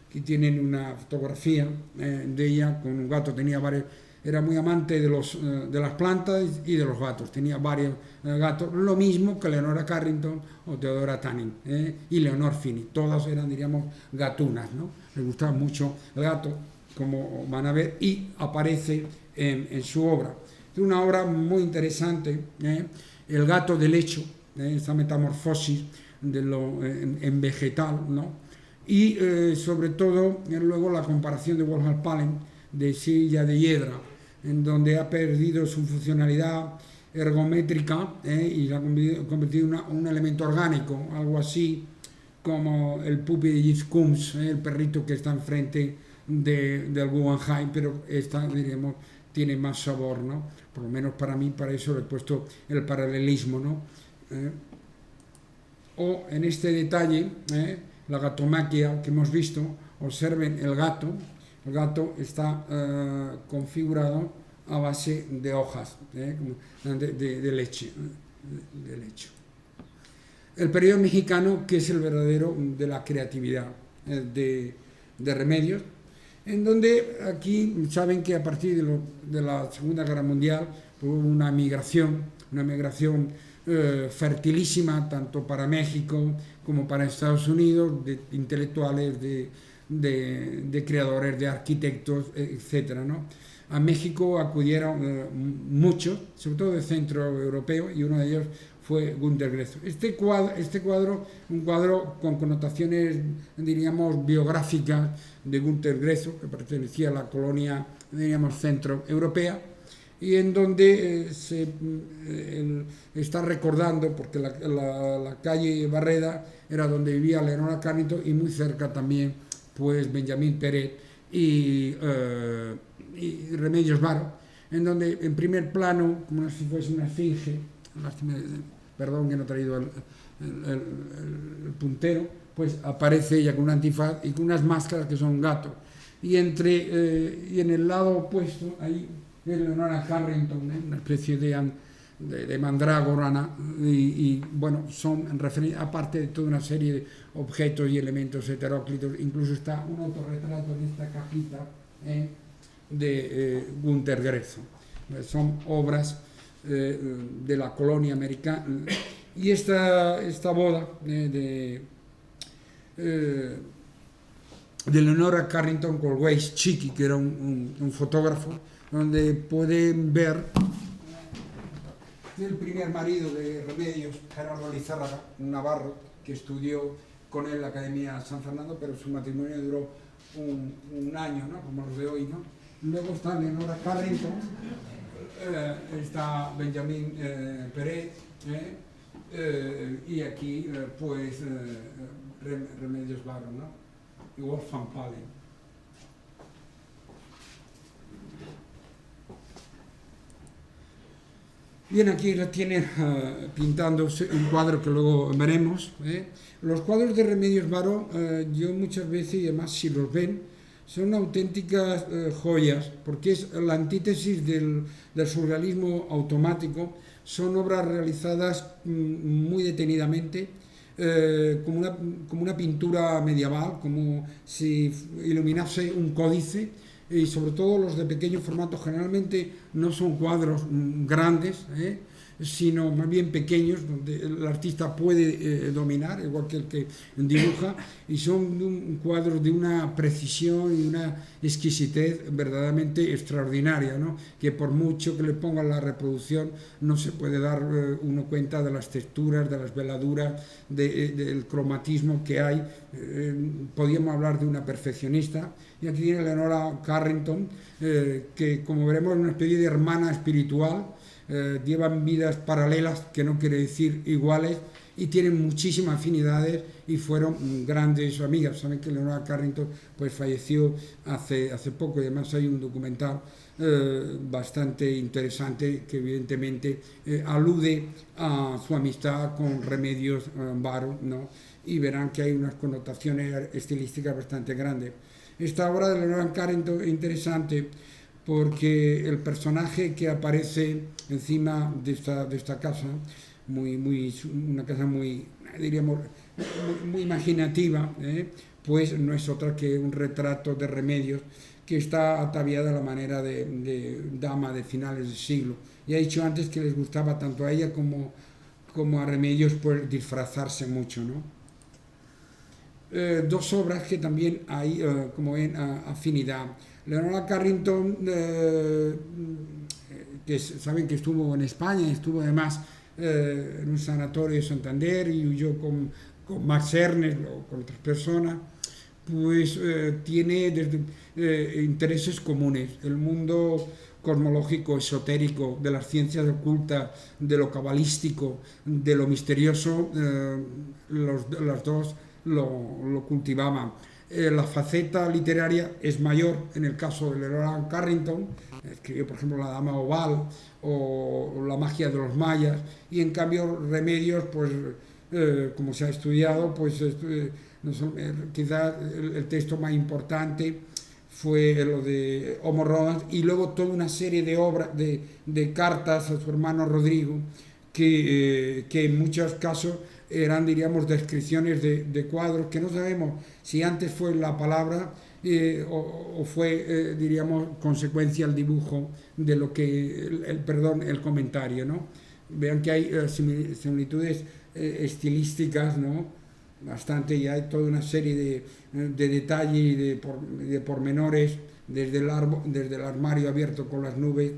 Aquí tienen una fotografía de ella con un gato. Era muy amante de las plantas y de los gatos, tenía varios gatos, lo mismo que Leonora Carrington o Theodora Tanning, y Leonor Fini, todas eran, diríamos, gatunas, ¿no? Les gustaba mucho el gato, como van a ver, y aparece en su obra. Es una obra muy interesante, el gato del hecho, esa metamorfosis en vegetal, ¿no? Y sobre todo luego la comparación de Wolfgang Palen de Silla de Hiedra, en donde ha perdido su funcionalidad ergométrica y la ha convertido en un elemento orgánico, algo así como el puppy de Yves Combs, el perrito que está enfrente del Guggenheim, pero esta, diremos, tiene más sabor, ¿no? Por lo menos para mí, para eso le he puesto el paralelismo, ¿no? O en este detalle, la gatomaquia que hemos visto, observen el gato está configurado a base de hojas, de leche. El periodo mexicano, que es el verdadero de la creatividad de Remedios, en donde aquí saben que a partir de la Segunda Guerra Mundial hubo una migración fertilísima, tanto para México como para Estados Unidos, de intelectuales, de de creadores, de arquitectos, etcétera, ¿no? A México acudieron muchos, sobre todo de centro europeo, y uno de ellos fue Günter Grasso. Este cuadro, un cuadro con connotaciones, diríamos, biográficas de Günter Grasso, que pertenecía a la colonia, diríamos, centroeuropea, y en donde está recordando, porque la calle Barreda era donde vivía Leonora Carrington, y muy cerca también, pues, Benjamín Peret y Remedios Varo, en donde en primer plano, como si fuese una esfinge, perdón que no he traído el puntero, pues aparece ella con un antifaz y con unas máscaras que son un gato. Y en el lado opuesto, ahí, Leonora Carrington, una especie de mandrágora, y bueno, son referencias, aparte de toda una serie de objetos y elementos heteróclitos. Incluso está un autorretrato en esta cajita de Günter Grasso. Son obras de la colonia americana. Y esta boda de Leonora Carrington con Weiss Chiqui, que era un fotógrafo, donde pueden ver el primer marido de Remedios, Gerardo Lizárraga, un navarro que estudió con él en la Academia San Fernando, pero su matrimonio duró un año, ¿no? Como los de hoy, ¿no? Luego está Leonora Carrington, está Benjamín Peret, y aquí, pues, Remedios Varo, ¿no? Y Wolf van Palen. Bien, aquí la tiene pintando un cuadro que luego veremos. Los cuadros de Remedios Varo, yo muchas veces, y además si los ven, son auténticas joyas, porque es la antítesis del surrealismo automático. Son obras realizadas muy detenidamente, como una pintura medieval, como si iluminase un códice, y sobre todo los de pequeño formato. Generalmente no son cuadros grandes, sino más bien pequeños, donde el artista puede dominar, igual que el que dibuja, y son cuadros de una precisión y una exquisitez verdaderamente extraordinaria, ¿no? Que por mucho que le pongan la reproducción no se puede dar uno cuenta de las texturas, de las veladuras, del cromatismo que hay. Podríamos hablar de una perfeccionista. Y aquí tiene Leonora Carrington, que, como veremos, es una especie de hermana espiritual. Llevan vidas paralelas, que no quiere decir iguales, y tienen muchísimas afinidades y fueron grandes amigas. Saben que Leonora Carrington pues falleció hace poco, y además hay un documental bastante interesante que evidentemente alude a su amistad con Remedios Varo, ¿no? Y verán que hay unas connotaciones estilísticas bastante grandes. Esta obra de Leonora Carrington es interesante porque el personaje que aparece encima de esta casa, una casa muy, diríamos, muy imaginativa, pues no es otra que un retrato de Remedios, que está ataviada a la manera de dama de finales del siglo. Y he dicho antes que les gustaba tanto a ella como a Remedios, pues, disfrazarse mucho, ¿no? Dos obras que también hay, como ven, afinidad. Leonora Carrington, que saben que estuvo en España, estuvo además en un sanatorio de Santander, y huyó con Max Ernst o con otras personas, pues tiene intereses comunes: el mundo cosmológico, esotérico, de las ciencias ocultas, de lo cabalístico, de lo misterioso. Las dos lo cultivaban. La faceta literaria es mayor en el caso de Leonora Carrington, escribió por ejemplo La Dama Oval o La Magia de los Mayas, y en cambio Remedios, pues como se ha estudiado, pues quizás el texto más importante fue lo de Homo Rodans, y luego toda una serie de obras, de cartas a su hermano Rodrigo, que en muchos casos eran, diríamos, descripciones de cuadros que no sabemos si antes fue la palabra o fue, diríamos, consecuencia el dibujo de lo que, el comentario, ¿no? Vean que hay similitudes estilísticas, ¿no? bastante, y hay toda una serie de detalles y de pormenores, desde el armario abierto con las nubes,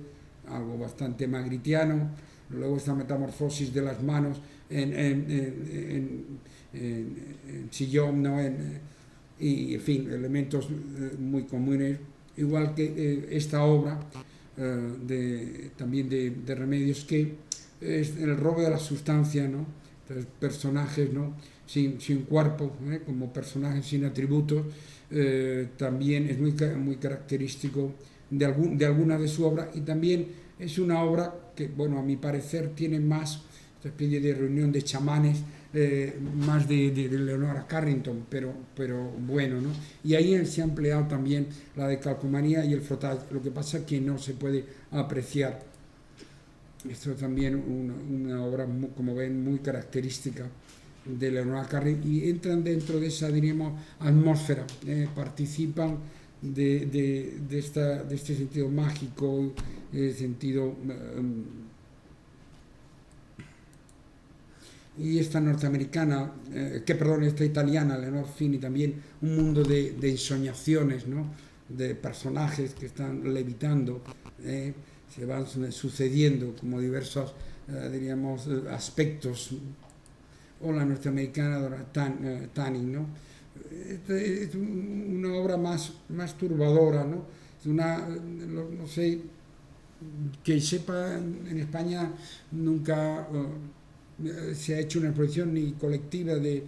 algo bastante magritiano, luego esta metamorfosis de las manos en sillón, ¿no? Y en fin, elementos muy comunes, igual que esta obra también de Remedios, que es el robo de la sustancia, ¿no? Entonces, personajes, ¿no? sin cuerpo, como personajes sin atributos, también es muy característico de alguna de su obra, y también es una obra que, bueno, a mi parecer tiene más esta especie de reunión de chamanes, más de Leonora Carrington, pero bueno, ¿no? Y ahí se ha empleado también la de calcomanía y el frotage, lo que pasa es que no se puede apreciar. Esto es también una obra, como ven, muy característica de Leonora Carrington, y entran dentro de esa, diríamos, atmósfera, participan de este sentido mágico, sentido... y esta norteamericana, esta italiana, Leonor Fini, también un mundo de ensoñaciones, ¿no? De personajes que están levitando, se van sucediendo como diversos, diríamos, aspectos, o la norteamericana Tanning, ¿no? Es una obra más turbadora, ¿no? No sé, que sepa, en España nunca se ha hecho una exposición ni colectiva de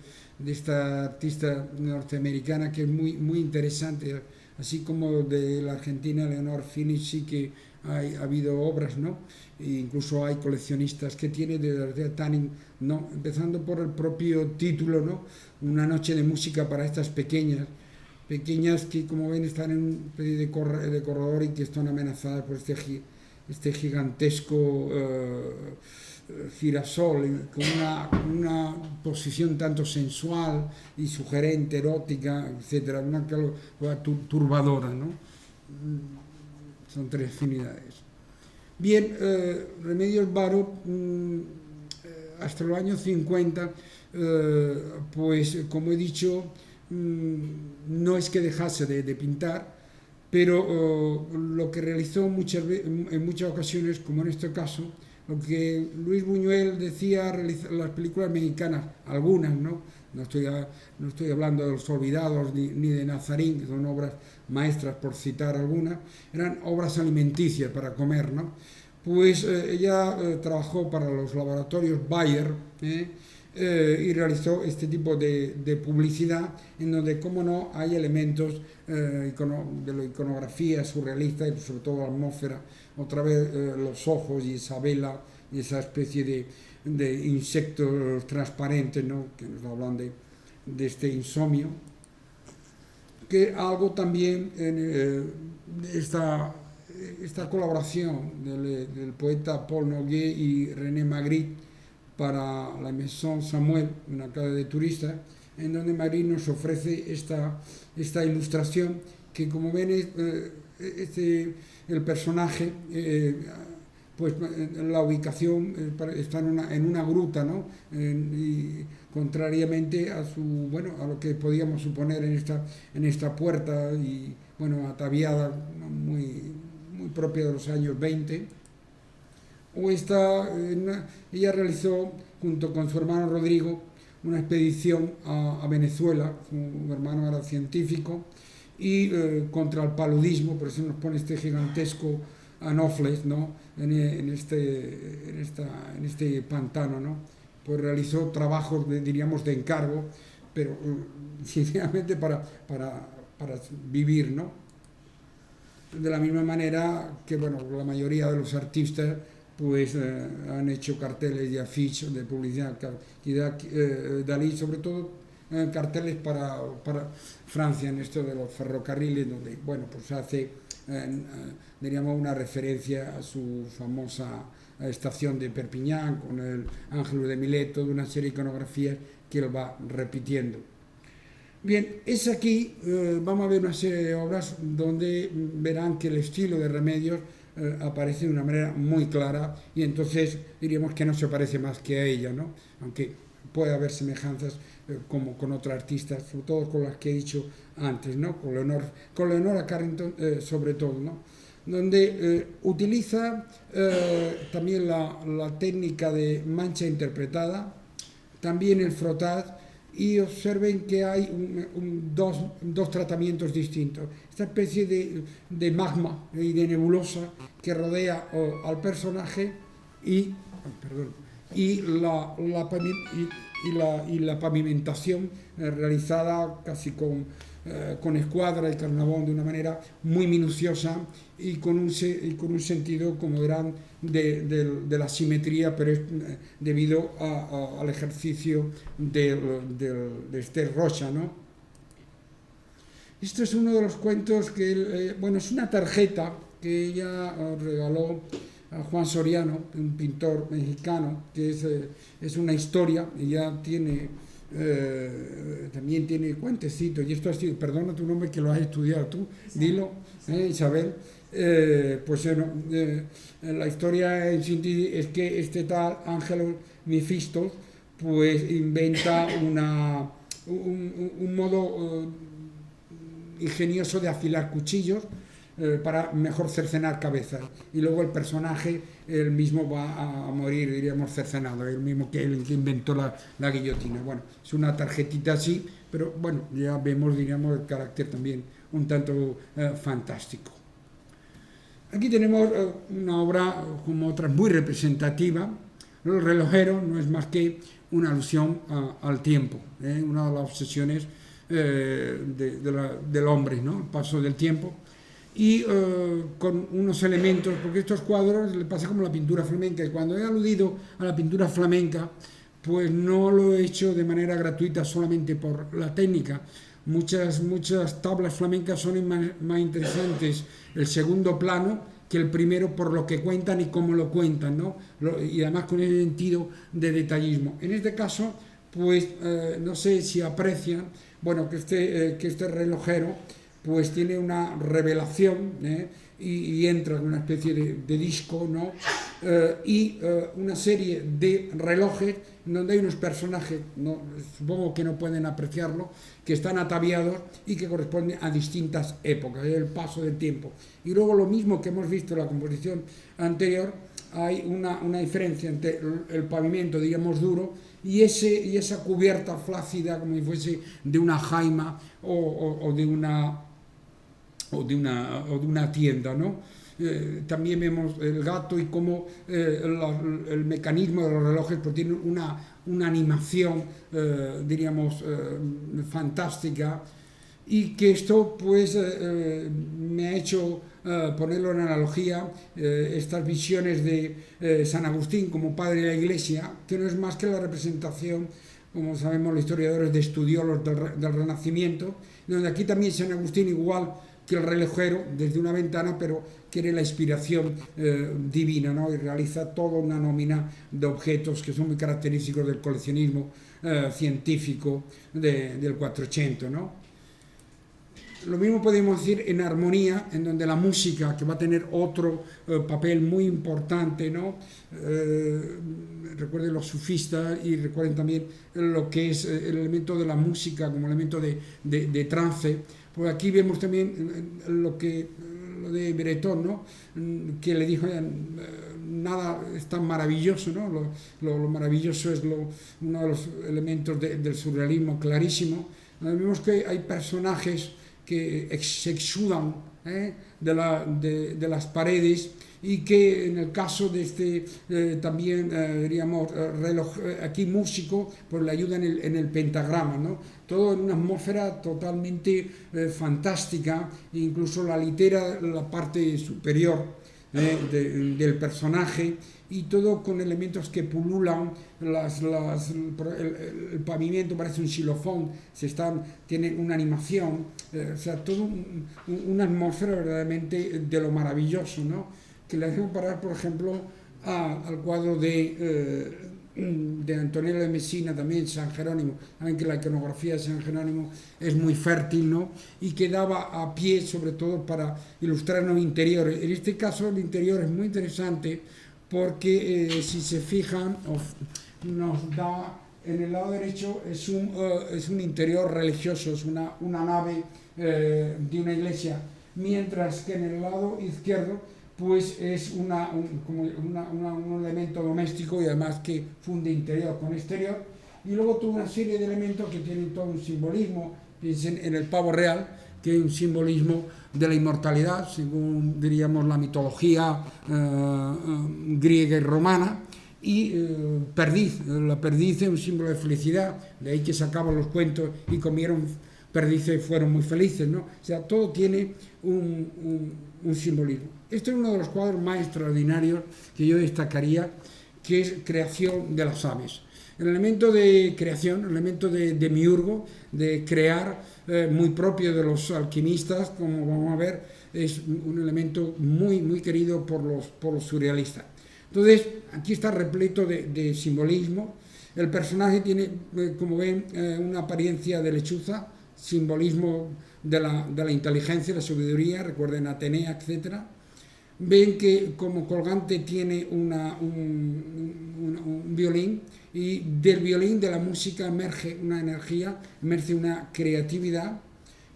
esta artista norteamericana, que es muy interesante, así como de la argentina Leonor Fini. Sí que ha habido obras, ¿no? E incluso hay coleccionistas que tienen de Tanning, ¿no? Empezando por el propio título, ¿no? Una noche de música para estas pequeñas que, como ven, están en un especie de corredor, y que están amenazadas por este gigantesco girasol, con una posición tanto sensual y sugerente, erótica, etcétera, una turbadora, ¿no? Son tres afinidades. Bien, Remedios Varo, hasta los años 50, pues, como he dicho, no es que dejase de pintar, pero lo que realizó en muchas ocasiones, como en este caso, lo que Luis Buñuel decía, las películas mexicanas, algunas, ¿no? No estoy hablando de Los Olvidados ni de Nazarín, que son obras maestras, por citar algunas, eran obras alimenticias para comer, ¿no? Pues ella trabajó para los laboratorios Bayer, y realizó este tipo de publicidad, en donde, como no, hay elementos de la iconografía surrealista, y sobre todo la atmósfera, otra vez los ojos y esa vela y esa especie de insectos transparentes, ¿no? Que nos hablan de este insomnio, que algo también en esta colaboración del poeta Paul Nogués y René Magritte para la Maison Samuel, una casa de turistas, en donde Magritte nos ofrece esta ilustración, que, como ven, el personaje, pues la ubicación está en una gruta, ¿no? Y contrariamente a lo que podíamos suponer en esta puerta, y bueno, ataviada, ¿no? muy propia de los años 20. Ella realizó, junto con su hermano Rodrigo, una expedición a Venezuela. Su hermano era científico, y contra el paludismo, por eso nos pone este gigantesco anofles, ¿no? en este pantano, ¿no? Pues realizó trabajos, diríamos, de encargo, pero sinceramente para vivir, ¿no? De la misma manera que, bueno, la mayoría de los artistas, pues han hecho carteles y afiches de publicidad, y Dalí, sobre todo, carteles para Francia, en esto de los ferrocarriles, donde, bueno, pues hace, diríamos, una referencia a su famosa estación de Perpiñán, con el Ángel de Mileto, de una serie de iconografías que él va repitiendo. Bien, es aquí, vamos a ver una serie de obras donde verán que el estilo de Remedios aparece de una manera muy clara, y entonces diríamos que no se parece más que a ella, ¿no? Aunque puede haber semejanzas, como con otras artistas, sobre todo con las que he dicho antes, ¿no? Con Leonora Carrington sobre todo, ¿no? Donde utiliza también la técnica de mancha interpretada, también el frotat, y observen que hay dos tratamientos distintos. Esta especie de magma y de nebulosa que rodea al personaje y la pavimentación realizada casi con escuadra y carnavón de una manera muy minuciosa y con un sentido, como verán, de la simetría, pero es debido al ejercicio de Esther Rocha, ¿no? Esto es uno de los cuentos que, bueno, es una tarjeta que ella regaló a Juan Soriano, un pintor mexicano, que es una historia, ella tiene... también tiene cuentecitos, y esto ha sido, perdona tu nombre que lo has estudiado tú, dilo, Isabel. Pues bueno, la historia en síntesis es que este tal Ángelo Mephistos pues inventa un modo ingenioso de afilar cuchillos para mejor cercenar cabezas, y luego el personaje él mismo va a morir, diríamos, cercenado, el mismo que él que inventó la guillotina. Bueno, es una tarjetita así, pero bueno, ya vemos, diríamos, el carácter también un tanto fantástico. Aquí tenemos una obra como otras muy representativa. El relojero no es más que una alusión al tiempo, una de las obsesiones del hombre, ¿no? El paso del tiempo, y con unos elementos, porque estos cuadros le pasa como la pintura flamenca, y cuando he aludido a la pintura flamenca, pues no lo he hecho de manera gratuita solamente por la técnica. Muchas tablas flamencas son más interesantes el segundo plano que el primero, por lo que cuentan y cómo lo cuentan, ¿no? Y además con el sentido de detallismo. En este caso, pues no sé si aprecian, bueno, que este relojero pues tiene una revelación, y entra en una especie de disco, ¿no? Y una serie de relojes donde hay unos personajes, ¿no? Supongo que no pueden apreciarlo, que están ataviados y que corresponden a distintas épocas, el paso del tiempo. Y luego lo mismo que hemos visto en la composición anterior, hay una diferencia entre el pavimento, digamos, duro, y esa cubierta flácida, como si fuese de una jaima o de una tienda, ¿no? También vemos el gato y cómo el mecanismo de los relojes pues tiene una animación, diríamos, fantástica, y que esto pues me ha hecho ponerlo en analogía estas visiones de San Agustín como padre de la Iglesia, que no es más que la representación, como sabemos los historiadores, de estudiolos del Renacimiento, donde aquí también San Agustín, igual que el relojero, desde una ventana, pero quiere la inspiración divina, ¿no? Y realiza toda una nómina de objetos que son muy característicos del coleccionismo científico del 400, ¿no? Lo mismo podemos decir en armonía, en donde la música, que va a tener otro papel muy importante, ¿no? Recuerden los sufistas y recuerden también lo que es el elemento de la música como elemento de trance. Pues aquí vemos también lo de Breton, ¿no? Que le dijo, nada es tan maravilloso, ¿no? Lo maravilloso es uno de los elementos del surrealismo clarísimo. Vemos que hay personajes que se exudan de las paredes, y que en el caso de este también diríamos reloj, aquí músico, pues le ayuda en el pentagrama, ¿no? Todo en una atmósfera totalmente fantástica, incluso la litera, la parte superior del personaje, y todo con elementos que pululan, el pavimento parece un xilofón, tiene una animación, o sea, todo una atmósfera verdaderamente de lo maravilloso, ¿no? Que le hacemos parar, por ejemplo, al cuadro de Antonella de Messina, también San Jerónimo, saben que la iconografía de San Jerónimo es muy fértil, ¿no? Y que daba a pie sobre todo para ilustrarnos interiores. En este caso el interior es muy interesante porque si se fijan nos da en el lado derecho es un interior religioso, es una nave de una iglesia, mientras que en el lado izquierdo pues es un elemento doméstico y además que funde interior con exterior, y luego toda una serie de elementos que tienen todo un simbolismo. Piensen en el pavo real, que hay un simbolismo de la inmortalidad, según diríamos la mitología griega y romana, y perdiz, la perdiz es un símbolo de felicidad, de ahí que sacaban los cuentos y comieron perdices y fueron muy felices, ¿no? O sea, todo tiene un simbolismo. Este es uno de los cuadros más extraordinarios que yo destacaría, que es Creación de las aves. El elemento de creación, el elemento de demiurgo, de crear, muy propio de los alquimistas, como vamos a ver, es un elemento muy, muy querido por los surrealistas. Entonces, aquí está repleto de simbolismo. El personaje tiene, como ven, una apariencia de lechuza, simbolismo de la inteligencia, la sabiduría, recuerden Atenea, etc. Ven que como colgante tiene un violín, y del violín, de la música, emerge una energía, emerge una creatividad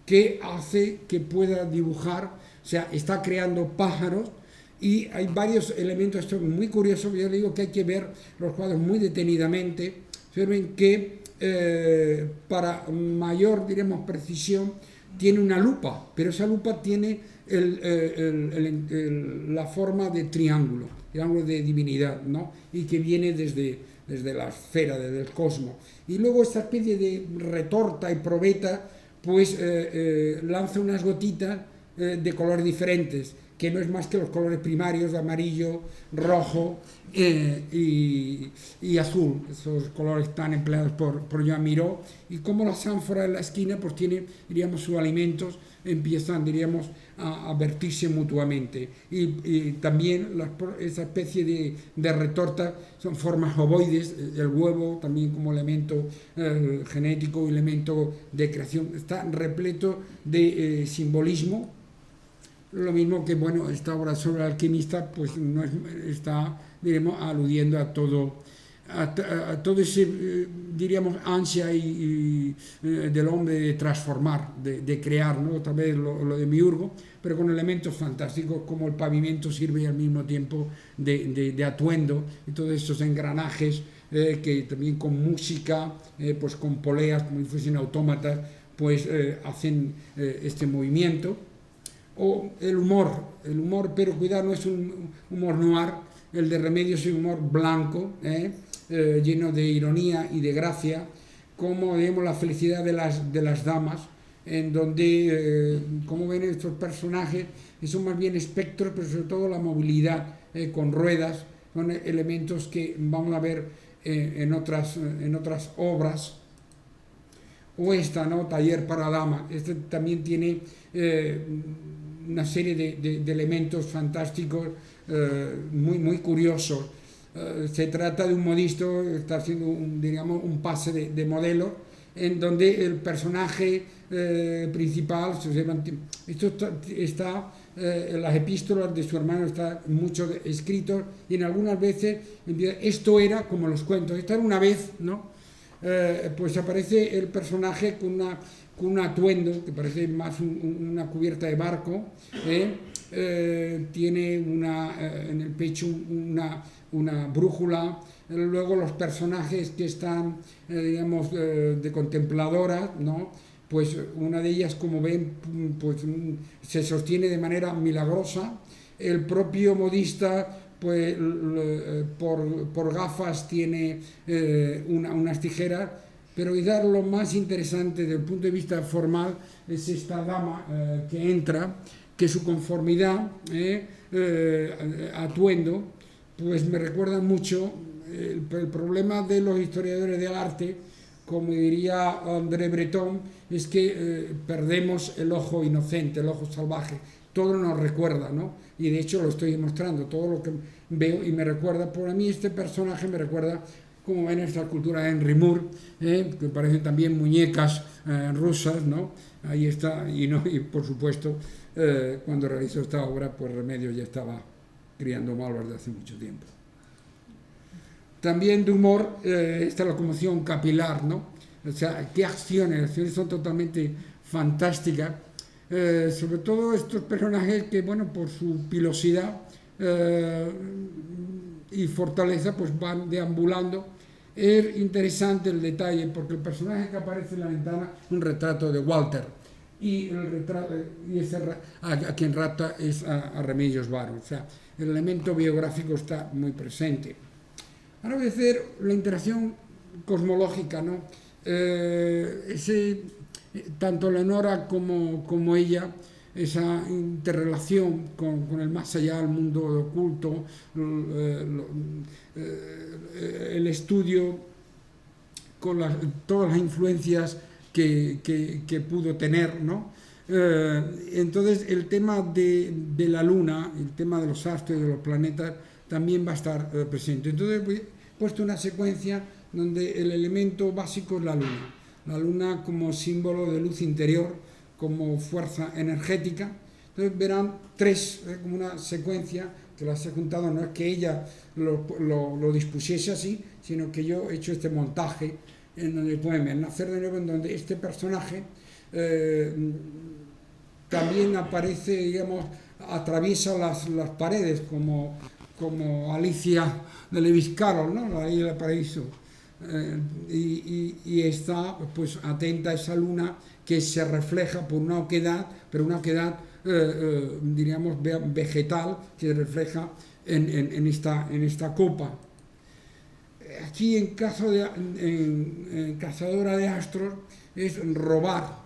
que hace que pueda dibujar, o sea, está creando pájaros, y hay varios elementos. Esto es muy curioso, yo le digo que hay que ver los cuadros muy detenidamente. Observen que para mayor, diremos, precisión, tiene una lupa, pero esa lupa tiene la forma de triángulo de divinidad, ¿no? Y que viene desde la esfera, desde el cosmos. Y luego esta especie de retorta y probeta, pues lanza unas gotitas de colores diferentes, que no es más que los colores primarios, amarillo, rojo y azul, esos colores tan empleados por Joan Miró. Y como las ánforas en la esquina pues tienen, diríamos, sus alimentos, empiezan, diríamos, a vertirse mutuamente. Y también esa especie de retorta son formas ovoides, el huevo también como elemento genético, elemento de creación, está repleto de simbolismo. Lo mismo que, bueno, esta obra sobre el alquimista, pues no está, diremos, aludiendo a todo ese, diríamos, ansia del hombre de transformar, de crear, ¿no? Otra vez lo de Miurgo, pero con elementos fantásticos, como el pavimento sirve al mismo tiempo de atuendo, y todos estos engranajes que también con música, pues con poleas, como si fuesen autómatas, pues hacen este movimiento. O el humor, pero cuidado, no es un humor noir, el de Remedios es un humor blanco, lleno de ironía y de gracia, como vemos la felicidad de las damas, en donde, como ven estos personajes, son más bien espectros, pero sobre todo la movilidad con ruedas, son elementos que vamos a ver en otras obras. O esta, ¿no? Taller para damas, este también tiene una serie de elementos fantásticos, muy, muy curiosos. Se trata de un modisto, está haciendo diríamos, un pase de modelo, en donde el personaje principal, esto está en las epístolas de su hermano, está muchos escritos, y en algunas veces esto era como los cuentos, esto era una vez, ¿no? Pues aparece el personaje con un atuendo que parece más una cubierta de barco, tiene en el pecho una brújula. Luego los personajes que están, digamos, de contempladoras, ¿no? Pues una de ellas, como ven, pues se sostiene de manera milagrosa. El propio modista, pues por gafas tiene unas tijeras, pero quizás lo más interesante desde el punto de vista formal es esta dama que entra, que su conformidad, atuendo, pues me recuerda mucho el problema de los historiadores del arte, como diría André Breton, es que perdemos el ojo inocente, el ojo salvaje, todo nos recuerda, ¿no? Y de hecho lo estoy demostrando, todo lo que veo y me recuerda, por a mí este personaje me recuerda, como ven, esta cultura de Henry Moore, que parecen también muñecas rusas, ¿no? Ahí está, y por supuesto, cuando realizó esta obra, pues Remedios ya estaba criando malvas de hace mucho tiempo. También de humor, esta locomoción capilar, ¿no? O sea, qué acciones, las acciones son totalmente fantásticas. Sobre todo estos personajes que, bueno, por su pilosidad y fortaleza, pues van deambulando. Es interesante el detalle, porque el personaje que aparece en la ventana es un retrato de Walter, y el retrato, y ese, a quien rata es a Remedios Varo. O sea, el elemento biográfico está muy presente. Ahora voy a hacer la interacción cosmológica, ¿no? Tanto Leonora como ella, esa interrelación con el más allá, el mundo oculto, el estudio con todas las influencias que pudo tener, ¿no? Entonces el tema de la Luna, el tema de los astros y de los planetas también va a estar presente. Entonces he puesto una secuencia donde el elemento básico es la Luna. La Luna como símbolo de luz interior, como fuerza energética. Entonces verán tres, como una secuencia que las he juntado. No es que ella lo dispusiese así, sino que yo he hecho este montaje en el poema El nacer de nuevo, en donde este personaje también aparece, digamos, atraviesa las paredes como Alicia de Lewis Carroll, ¿no? La isla del paraíso. Y está pues atenta a esa luna que se refleja por una oquedad, pero una oquedad diríamos vegetal, que se refleja en esta copa. Aquí en Cazadora de Astros es robar,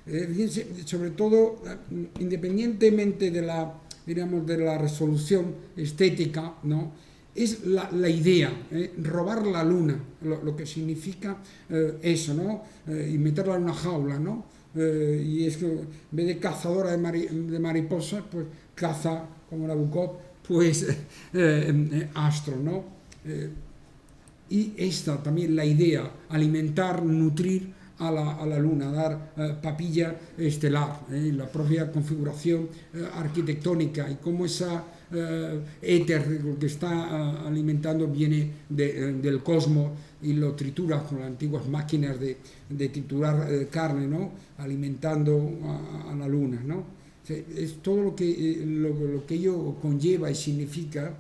fíjense, sobre todo independientemente de la resolución estética, ¿no? Es la idea, robar la luna, lo que significa eso, ¿no? Y meterla en una jaula, ¿no? Y es que en vez de cazadora de mariposas, pues caza, como Nabokov, pues astro, ¿no? Y esta también la idea, alimentar, nutrir a la Luna, dar papilla estelar, la propia configuración arquitectónica, y cómo esa éter que está alimentando viene del cosmos y lo tritura con las antiguas máquinas de triturar carne, ¿no? Alimentando a la Luna, ¿no? O sea, es todo lo que ello conlleva y significa.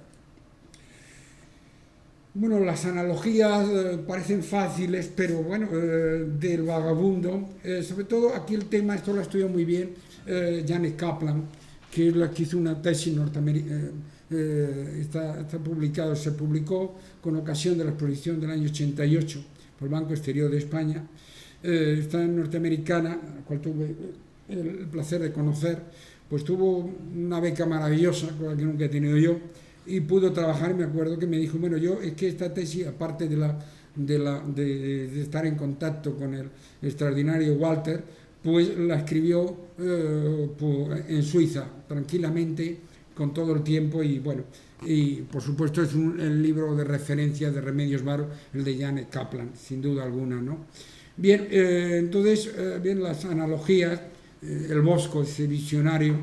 Bueno, las analogías parecen fáciles, pero bueno, del vagabundo, sobre todo aquí el tema, esto lo ha estudiado muy bien Janet Kaplan, que es la que hizo una tesis norteamericana, se publicó con ocasión de la exposición del año 88 por el Banco Exterior de España, esta norteamericana, a la cual tuve el placer de conocer, pues tuvo una beca maravillosa, cosa que nunca he tenido yo, y pudo trabajar. Me acuerdo que me dijo, bueno, yo es que esta tesis, aparte de estar en contacto con el extraordinario Walter, pues la escribió en Suiza, tranquilamente, con todo el tiempo, y bueno, y por supuesto es el libro de referencia de Remedios Varo, el de Janet Kaplan, sin duda alguna, ¿no? Bien, entonces, bien, las analogías, el Bosco, ese visionario,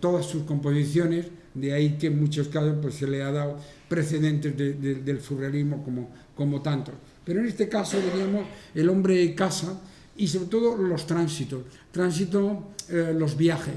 todas sus composiciones, de ahí que en muchos casos pues, se le ha dado precedentes del surrealismo como tantos. Pero en este caso, diríamos, el hombre casa, y sobre todo los tránsitos, los viajes.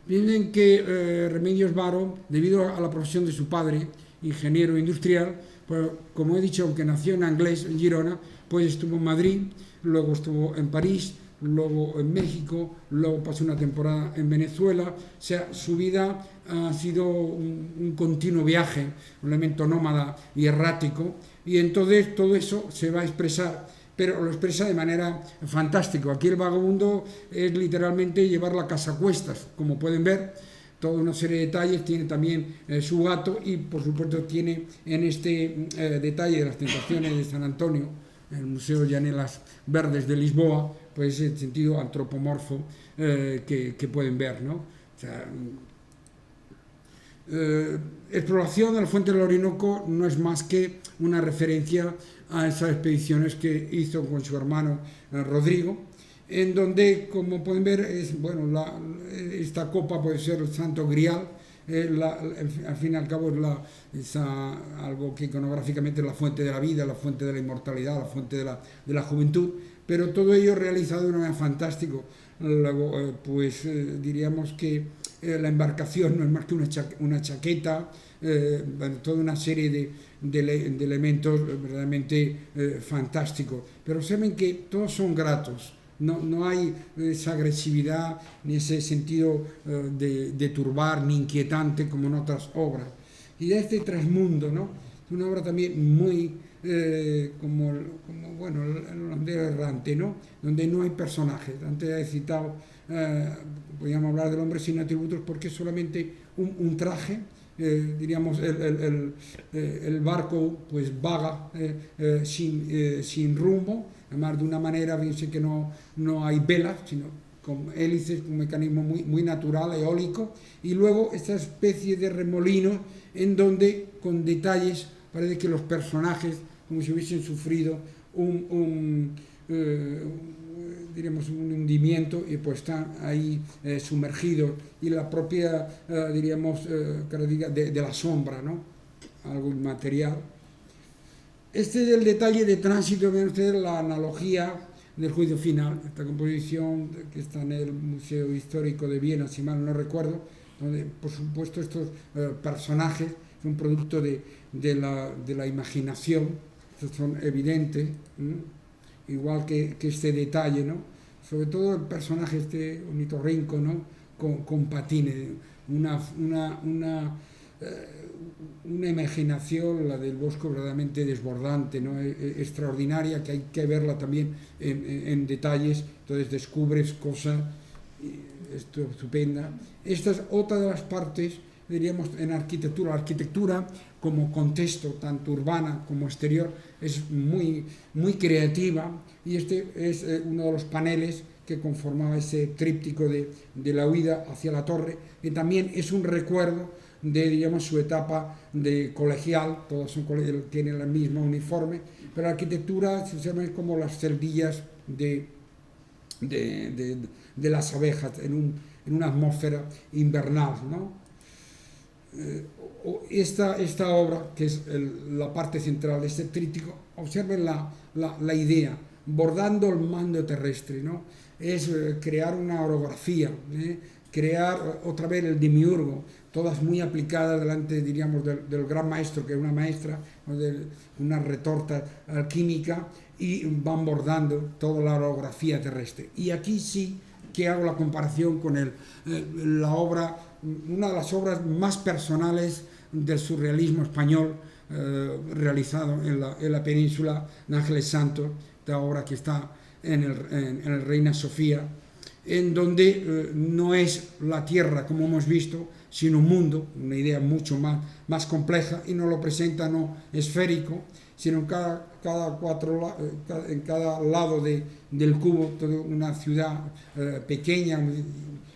Miren que Remedios Varo, debido a la profesión de su padre, ingeniero industrial, pues, como he dicho, aunque nació en Anglés, en Girona, pues estuvo en Madrid, luego estuvo en París, luego en México, luego pasó una temporada en Venezuela. O sea, su vida ha sido un continuo viaje, un elemento nómada y errático, y entonces todo eso se va a expresar, pero lo expresa de manera fantástica. Aquí el vagabundo es literalmente llevar la casa a cuestas, como pueden ver, toda una serie de detalles. Tiene también su gato, y por supuesto tiene en este detalle de las tentaciones de San Antonio, en el Museo Llanelas Verdes de Lisboa, pues el sentido antropomorfo que pueden ver, ¿no? O sea, exploración de la fuente del Orinoco no es más que una referencia a esas expediciones que hizo con su hermano Rodrigo, en donde, como pueden ver, esta copa puede ser el Santo Grial, al fin y al cabo algo que iconográficamente es la fuente de la vida, la fuente de la inmortalidad, la fuente de la juventud, pero todo ello realizado de una manera fantástica. Luego, diríamos que la embarcación no es más que una chaqueta, toda una serie de elementos verdaderamente fantásticos. Pero saben que todos son gratos. No hay esa agresividad ni ese sentido de turbar ni inquietante como en otras obras. Y de este trasmundo, ¿no? Una obra también muy como bueno, el holandés errante, ¿no? Donde no hay personajes. Antes he citado, podríamos hablar del hombre sin atributos porque es solamente un traje. Diríamos el barco pues vaga sin rumbo, además de una manera, fíjense que no hay velas, sino con hélices, un mecanismo muy natural, eólico, y luego esta especie de remolino en donde con detalles parece que los personajes como si hubiesen sufrido diríamos un hundimiento y pues están ahí sumergidos, y la propia diríamos de la sombra, ¿no? Algo inmaterial. Este es el detalle de tránsito, ven ustedes la analogía del juicio final, esta composición que está en el Museo Histórico de Viena, si mal no recuerdo, donde por supuesto estos personajes son producto de la imaginación, estos son evidentes, igual que este detalle, ¿no? Sobre todo el personaje este ornitorrinco, ¿no? Con patines, una imaginación, la del Bosco, verdaderamente desbordante, ¿no? Extraordinaria, que hay que verla también en detalles, entonces descubres cosas estupenda. Esta es otra de las partes, diríamos, en arquitectura. La arquitectura como contexto, tanto urbana como exterior, es muy creativa, y este es uno de los paneles que conformaba ese tríptico de la huida hacia la torre, que también es un recuerdo de, digamos, su etapa de colegial. Todos tienen el mismo uniforme, pero la arquitectura se observa como las celdillas de las abejas en una atmósfera invernal, ¿no? Esta obra, que es la parte central de este tríptico, observen la idea, bordando el mando terrestre, ¿no? Es crear una orografía, crear otra vez el demiurgo, todas muy aplicadas delante, diríamos, del gran maestro, que es una maestra, ¿no? De una retorta alquímica, y van bordando toda la orografía terrestre. Y aquí sí que hago la comparación con la obra, una de las obras más personales del surrealismo español, realizado en la península de Ángeles Santos, esta obra que está en el Reina Sofía, en donde no es la tierra como hemos visto, sino un mundo, una idea mucho más compleja, y nos lo presenta no esférico, sino en cada lado del cubo, toda una ciudad pequeña,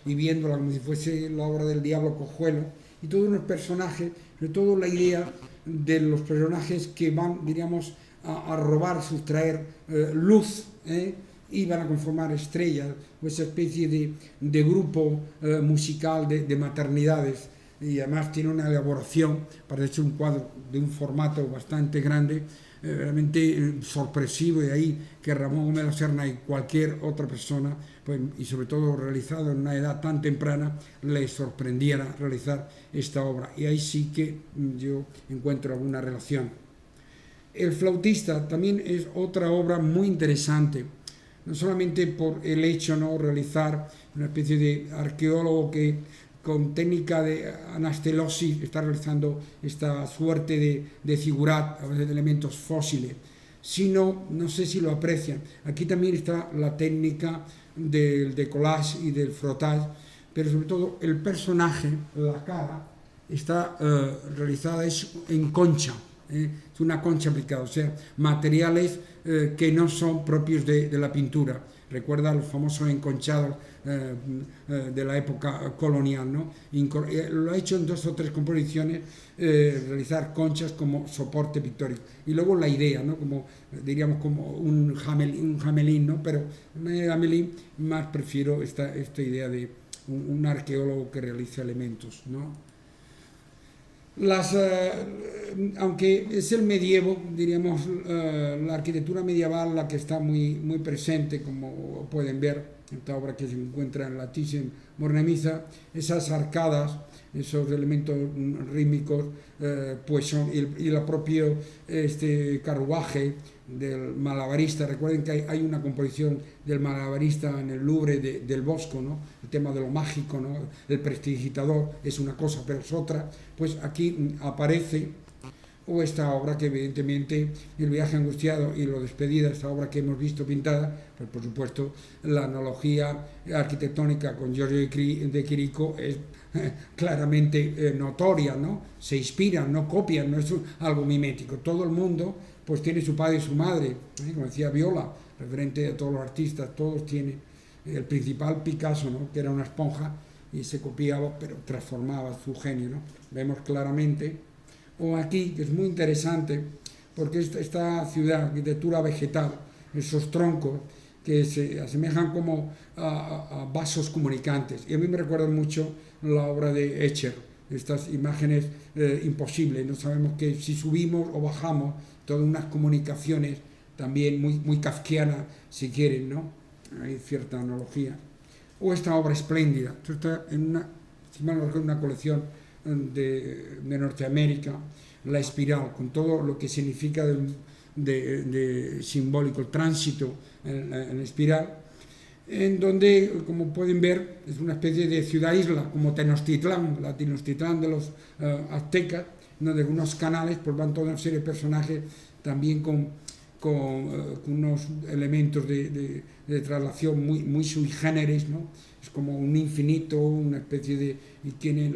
y viéndola como si fuese la obra del diablo Cojuelo, y todos unos personajes, sobre todo la idea de los personajes que van, diríamos, a robar, sustraer luz, y van a conformar estrellas, o esa especie de grupo musical de maternidades. Y además tiene una elaboración, parece un cuadro de un formato bastante grande, realmente sorpresivo, y ahí que Ramón Gómez de la Serna y cualquier otra persona, pues, y sobre todo realizado en una edad tan temprana, le sorprendiera realizar esta obra. Y ahí sí que yo encuentro alguna relación. El flautista también es otra obra muy interesante, no solamente por el hecho, ¿no?, realizar una especie de arqueólogo que con técnica de anastelosis está realizando esta suerte de figurat, a veces de elementos fósiles, sino, no sé si lo aprecian, aquí también está la técnica del decollage y del frottage, pero sobre todo el personaje, la cara, está realizada en concha, es una concha aplicada, o sea, materiales que no son propios de la pintura. Recuerda los famosos enconchados de la época colonial, ¿no? Lo ha hecho en 2 o 3 composiciones, realizar conchas como soporte pictórico. Y luego la idea, ¿no?, como diríamos como un jamelín, ¿no? Pero en vez de jamelín más prefiero esta idea de un arqueólogo que realiza elementos, ¿no? Aunque es el medievo, diríamos, la arquitectura medieval la que está muy presente, como pueden ver, esta obra que se encuentra en la Thyssen-Bornemisza, esas arcadas, esos elementos rítmicos, pues son, y el propio carruaje del malabarista. Recuerden que hay una composición del malabarista en el Louvre del Bosco, ¿no? El tema de lo mágico, ¿no? El prestidigitador es una cosa, pero es otra. Pues aquí aparece, o esta obra que evidentemente El viaje angustiado y Lo despedida, esta obra que hemos visto pintada, pues por supuesto la analogía arquitectónica con Giorgio de Chirico es claramente notoria, ¿no? Se inspiran, no copian, no es algo mimético. Todo el mundo pues tiene su padre y su madre, como decía Viola, referente a todos los artistas, todos tienen. El principal Picasso, ¿no? Que era una esponja y se copiaba, pero transformaba su genio, ¿no? Vemos claramente. O aquí, que es muy interesante, porque esta ciudad, arquitectura vegetal, esos troncos que se asemejan como a vasos comunicantes. Y a mí me recuerda mucho la obra de Escher, estas imágenes imposibles, no sabemos que si subimos o bajamos, todas unas comunicaciones también muy kafkianas, si quieren, ¿no? Hay cierta analogía. O esta obra espléndida, esto está en una, si mal no recuerdo, una colección de Norteamérica, La Espiral, con todo lo que significa de simbólico, el tránsito en espiral, en donde, como pueden ver, es una especie de ciudad-isla, como Tenochtitlán, la Tenochtitlán de los aztecas, donde unos canales pues van toda una serie de personajes también con unos elementos de traslación muy sui generis, ¿no? Es como un infinito, una especie de... y tiene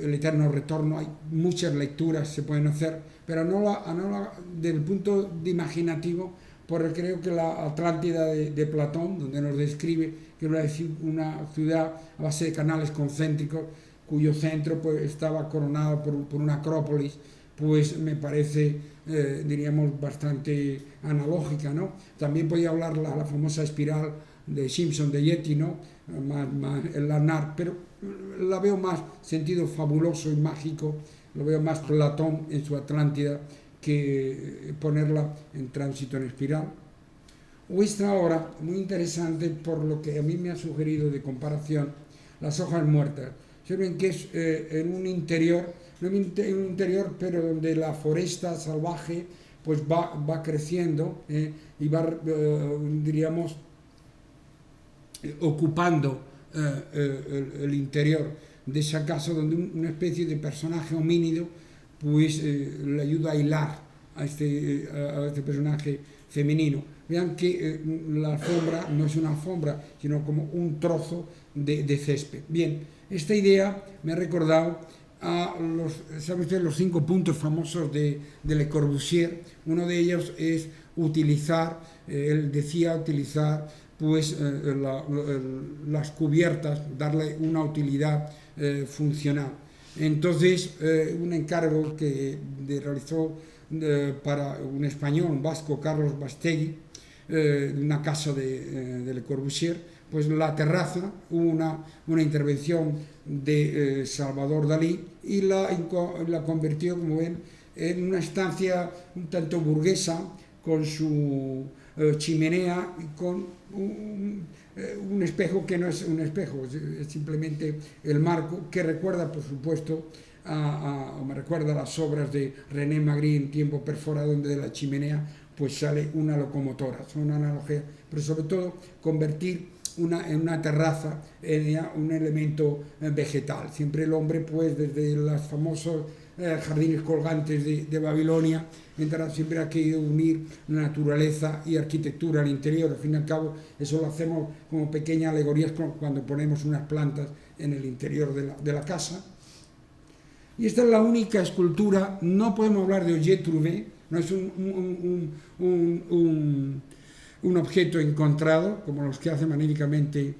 el eterno retorno. Hay muchas lecturas se pueden hacer, pero no del punto de imaginativo, porque creo que la Atlántida de Platón, donde nos describe que era una ciudad a base de canales concéntricos, cuyo centro pues estaba coronado por una acrópolis, pues me parece, diríamos, bastante analógica, ¿no? También podía hablar la famosa espiral de Simpson de Yeti, ¿no? Más el lanar, pero la veo más sentido fabuloso y mágico, lo veo más Platón en su Atlántida que ponerla en tránsito en espiral. O esta obra, muy interesante por lo que a mí me ha sugerido de comparación, Las hojas muertas. Saben que es en un interior, no en un interior, pero donde la foresta salvaje pues va creciendo y va, diríamos, ocupando el interior de esa casa, donde una especie de personaje homínido pues le ayuda a hilar a este personaje femenino. Vean que la alfombra no es una alfombra, sino como un trozo de césped. Bien, esta idea me ha recordado a ¿saben ustedes los 5 puntos famosos de Le Corbusier? Uno de ellos es utilizar, él decía utilizar pues las cubiertas, darle una utilidad funcional. Entonces, un encargo que realizó para un español, un vasco, Carlos Bastegui, una casa de Le Corbusier, pues la terraza, hubo una intervención de Salvador Dalí y la convirtió, como ven, en una estancia un tanto burguesa, con su chimenea y con un espejo que no es un espejo, es simplemente el marco, que recuerda, por supuesto, me recuerda a las obras de René Magritte en Tiempo perforado, donde de la chimenea pues sale una locomotora. Son una analogía, pero sobre todo convertir en una terraza en un elemento vegetal. Siempre el hombre, pues desde los famosos jardines colgantes de Babilonia, siempre ha querido unir naturaleza y arquitectura al interior. Al fin y al cabo, eso lo hacemos como pequeñas alegorías cuando ponemos unas plantas en el interior de la casa. Y esta es la única escultura, no podemos hablar de Ogier Trouvé, no es un objeto encontrado, como los que hace magníficamente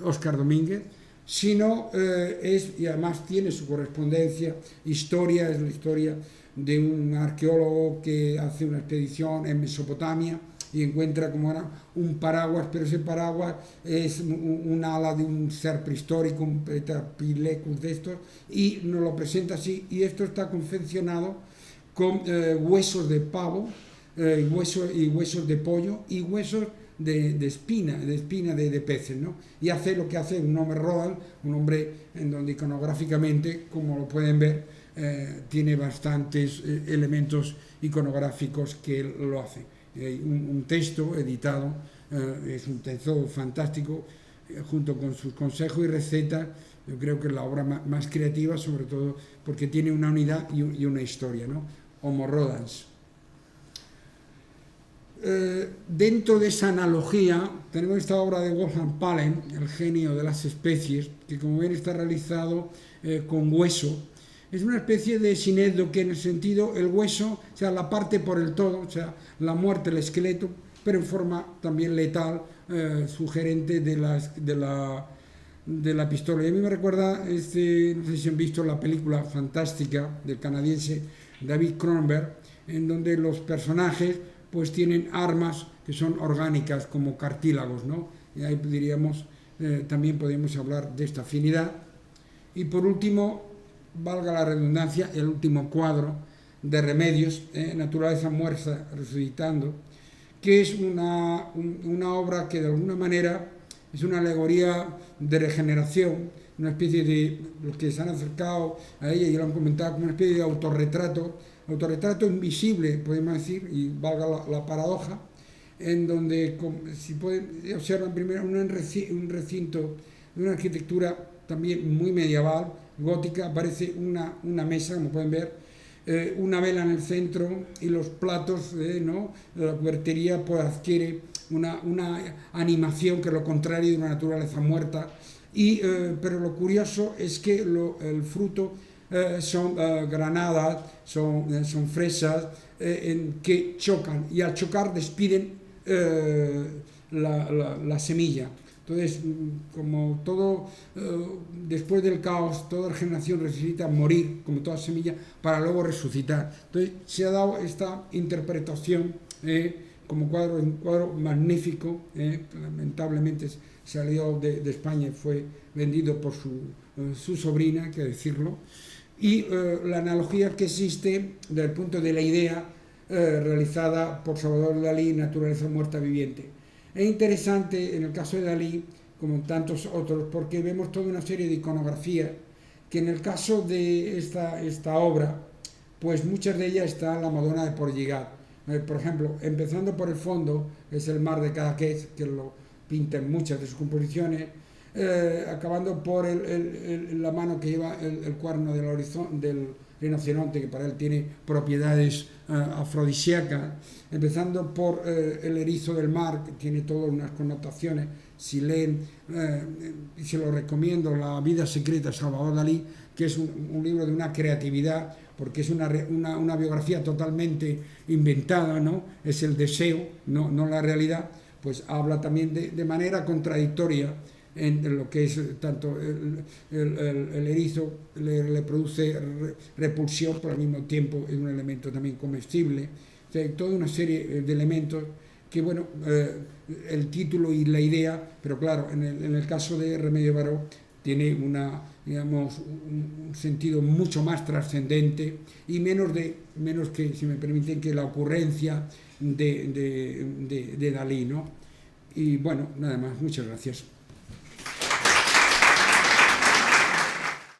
Óscar Domínguez, sino y además tiene su correspondencia, es la historia de un arqueólogo que hace una expedición en Mesopotamia y encuentra como era un paraguas, pero ese paraguas es un ala de un ser prehistórico, un Petapilecus de estos, y nos lo presenta así, y esto está confeccionado con huesos de pavo, huesos de pollo y huesos de espina de peces, ¿no? Y hace lo que hace un hombre Roald, un hombre en donde iconográficamente, como lo pueden ver, tiene bastantes elementos iconográficos que lo hace. Un texto editado, es un texto fantástico, junto con sus consejos y recetas. Yo creo que es la obra más creativa, sobre todo porque tiene una unidad y una historia, ¿no? Homo Rodans. Dentro de esa analogía tenemos esta obra de Wolfgang Palen, El genio de las especies, que como ven está realizado con hueso. Es una especie de sinécdoque en el sentido, el hueso, o sea, la parte por el todo, o sea, la muerte, el esqueleto, pero en forma también letal, sugerente de la pistola. Y a mí me recuerda, no sé si han visto la película fantástica del canadiense David Cronenberg, en donde los personajes pues tienen armas que son orgánicas como cartílagos, ¿no? Y ahí diríamos, también podemos hablar de esta afinidad. Y por último, valga la redundancia, el último cuadro de Remedios, Naturaleza muerta resucitando, que es una obra que de alguna manera es una alegoría de regeneración, una especie de, los que se han acercado a ella y lo han comentado, como una especie de autorretrato invisible, podemos decir, y valga la paradoja, en donde, si pueden, observan primero un recinto de una arquitectura también muy medieval, gótica, aparece una mesa, como pueden ver, una vela en el centro y los platos, ¿no? La cubertería pues adquiere una animación que es lo contrario de una naturaleza muerta. Pero lo curioso es que el fruto son granadas, son fresas que chocan y al chocar despiden la semilla. Entonces, como todo, después del caos, toda regeneración necesita morir, como toda semilla, para luego resucitar. Entonces, se ha dado esta interpretación como cuadro, un cuadro magnífico, lamentablemente salió de España y fue vendido por su sobrina, hay que decirlo, y la analogía que existe desde el punto de la idea realizada por Salvador Dalí, Naturaleza muerta viviente. Es interesante en el caso de Dalí, como en tantos otros, porque vemos toda una serie de iconografías que en el caso de esta obra, pues muchas de ellas están en la Madonna de Portlligat. Por ejemplo, empezando por el fondo, es el mar de Cadaqués, que lo pinta en muchas de sus composiciones, acabando por la mano que lleva el cuerno del rinoceronte, que para él tiene propiedades afrodisíacas, empezando por el erizo del mar, que tiene todas unas connotaciones. Si leen, y se lo recomiendo, La vida secreta de Salvador Dalí, que es un libro de una creatividad, porque es una biografía totalmente inventada, ¿no? Es el deseo, no la realidad. Pues habla también de manera contradictoria en lo que es tanto el erizo le produce repulsión, pero al mismo tiempo es un elemento también comestible. O sea, toda una serie de elementos que, bueno, el título y la idea, pero claro, en el caso de Remedios Varo tiene un sentido mucho más trascendente y menos que, si me permiten, que la ocurrencia de Dalí, ¿no? Y bueno, nada más, muchas gracias.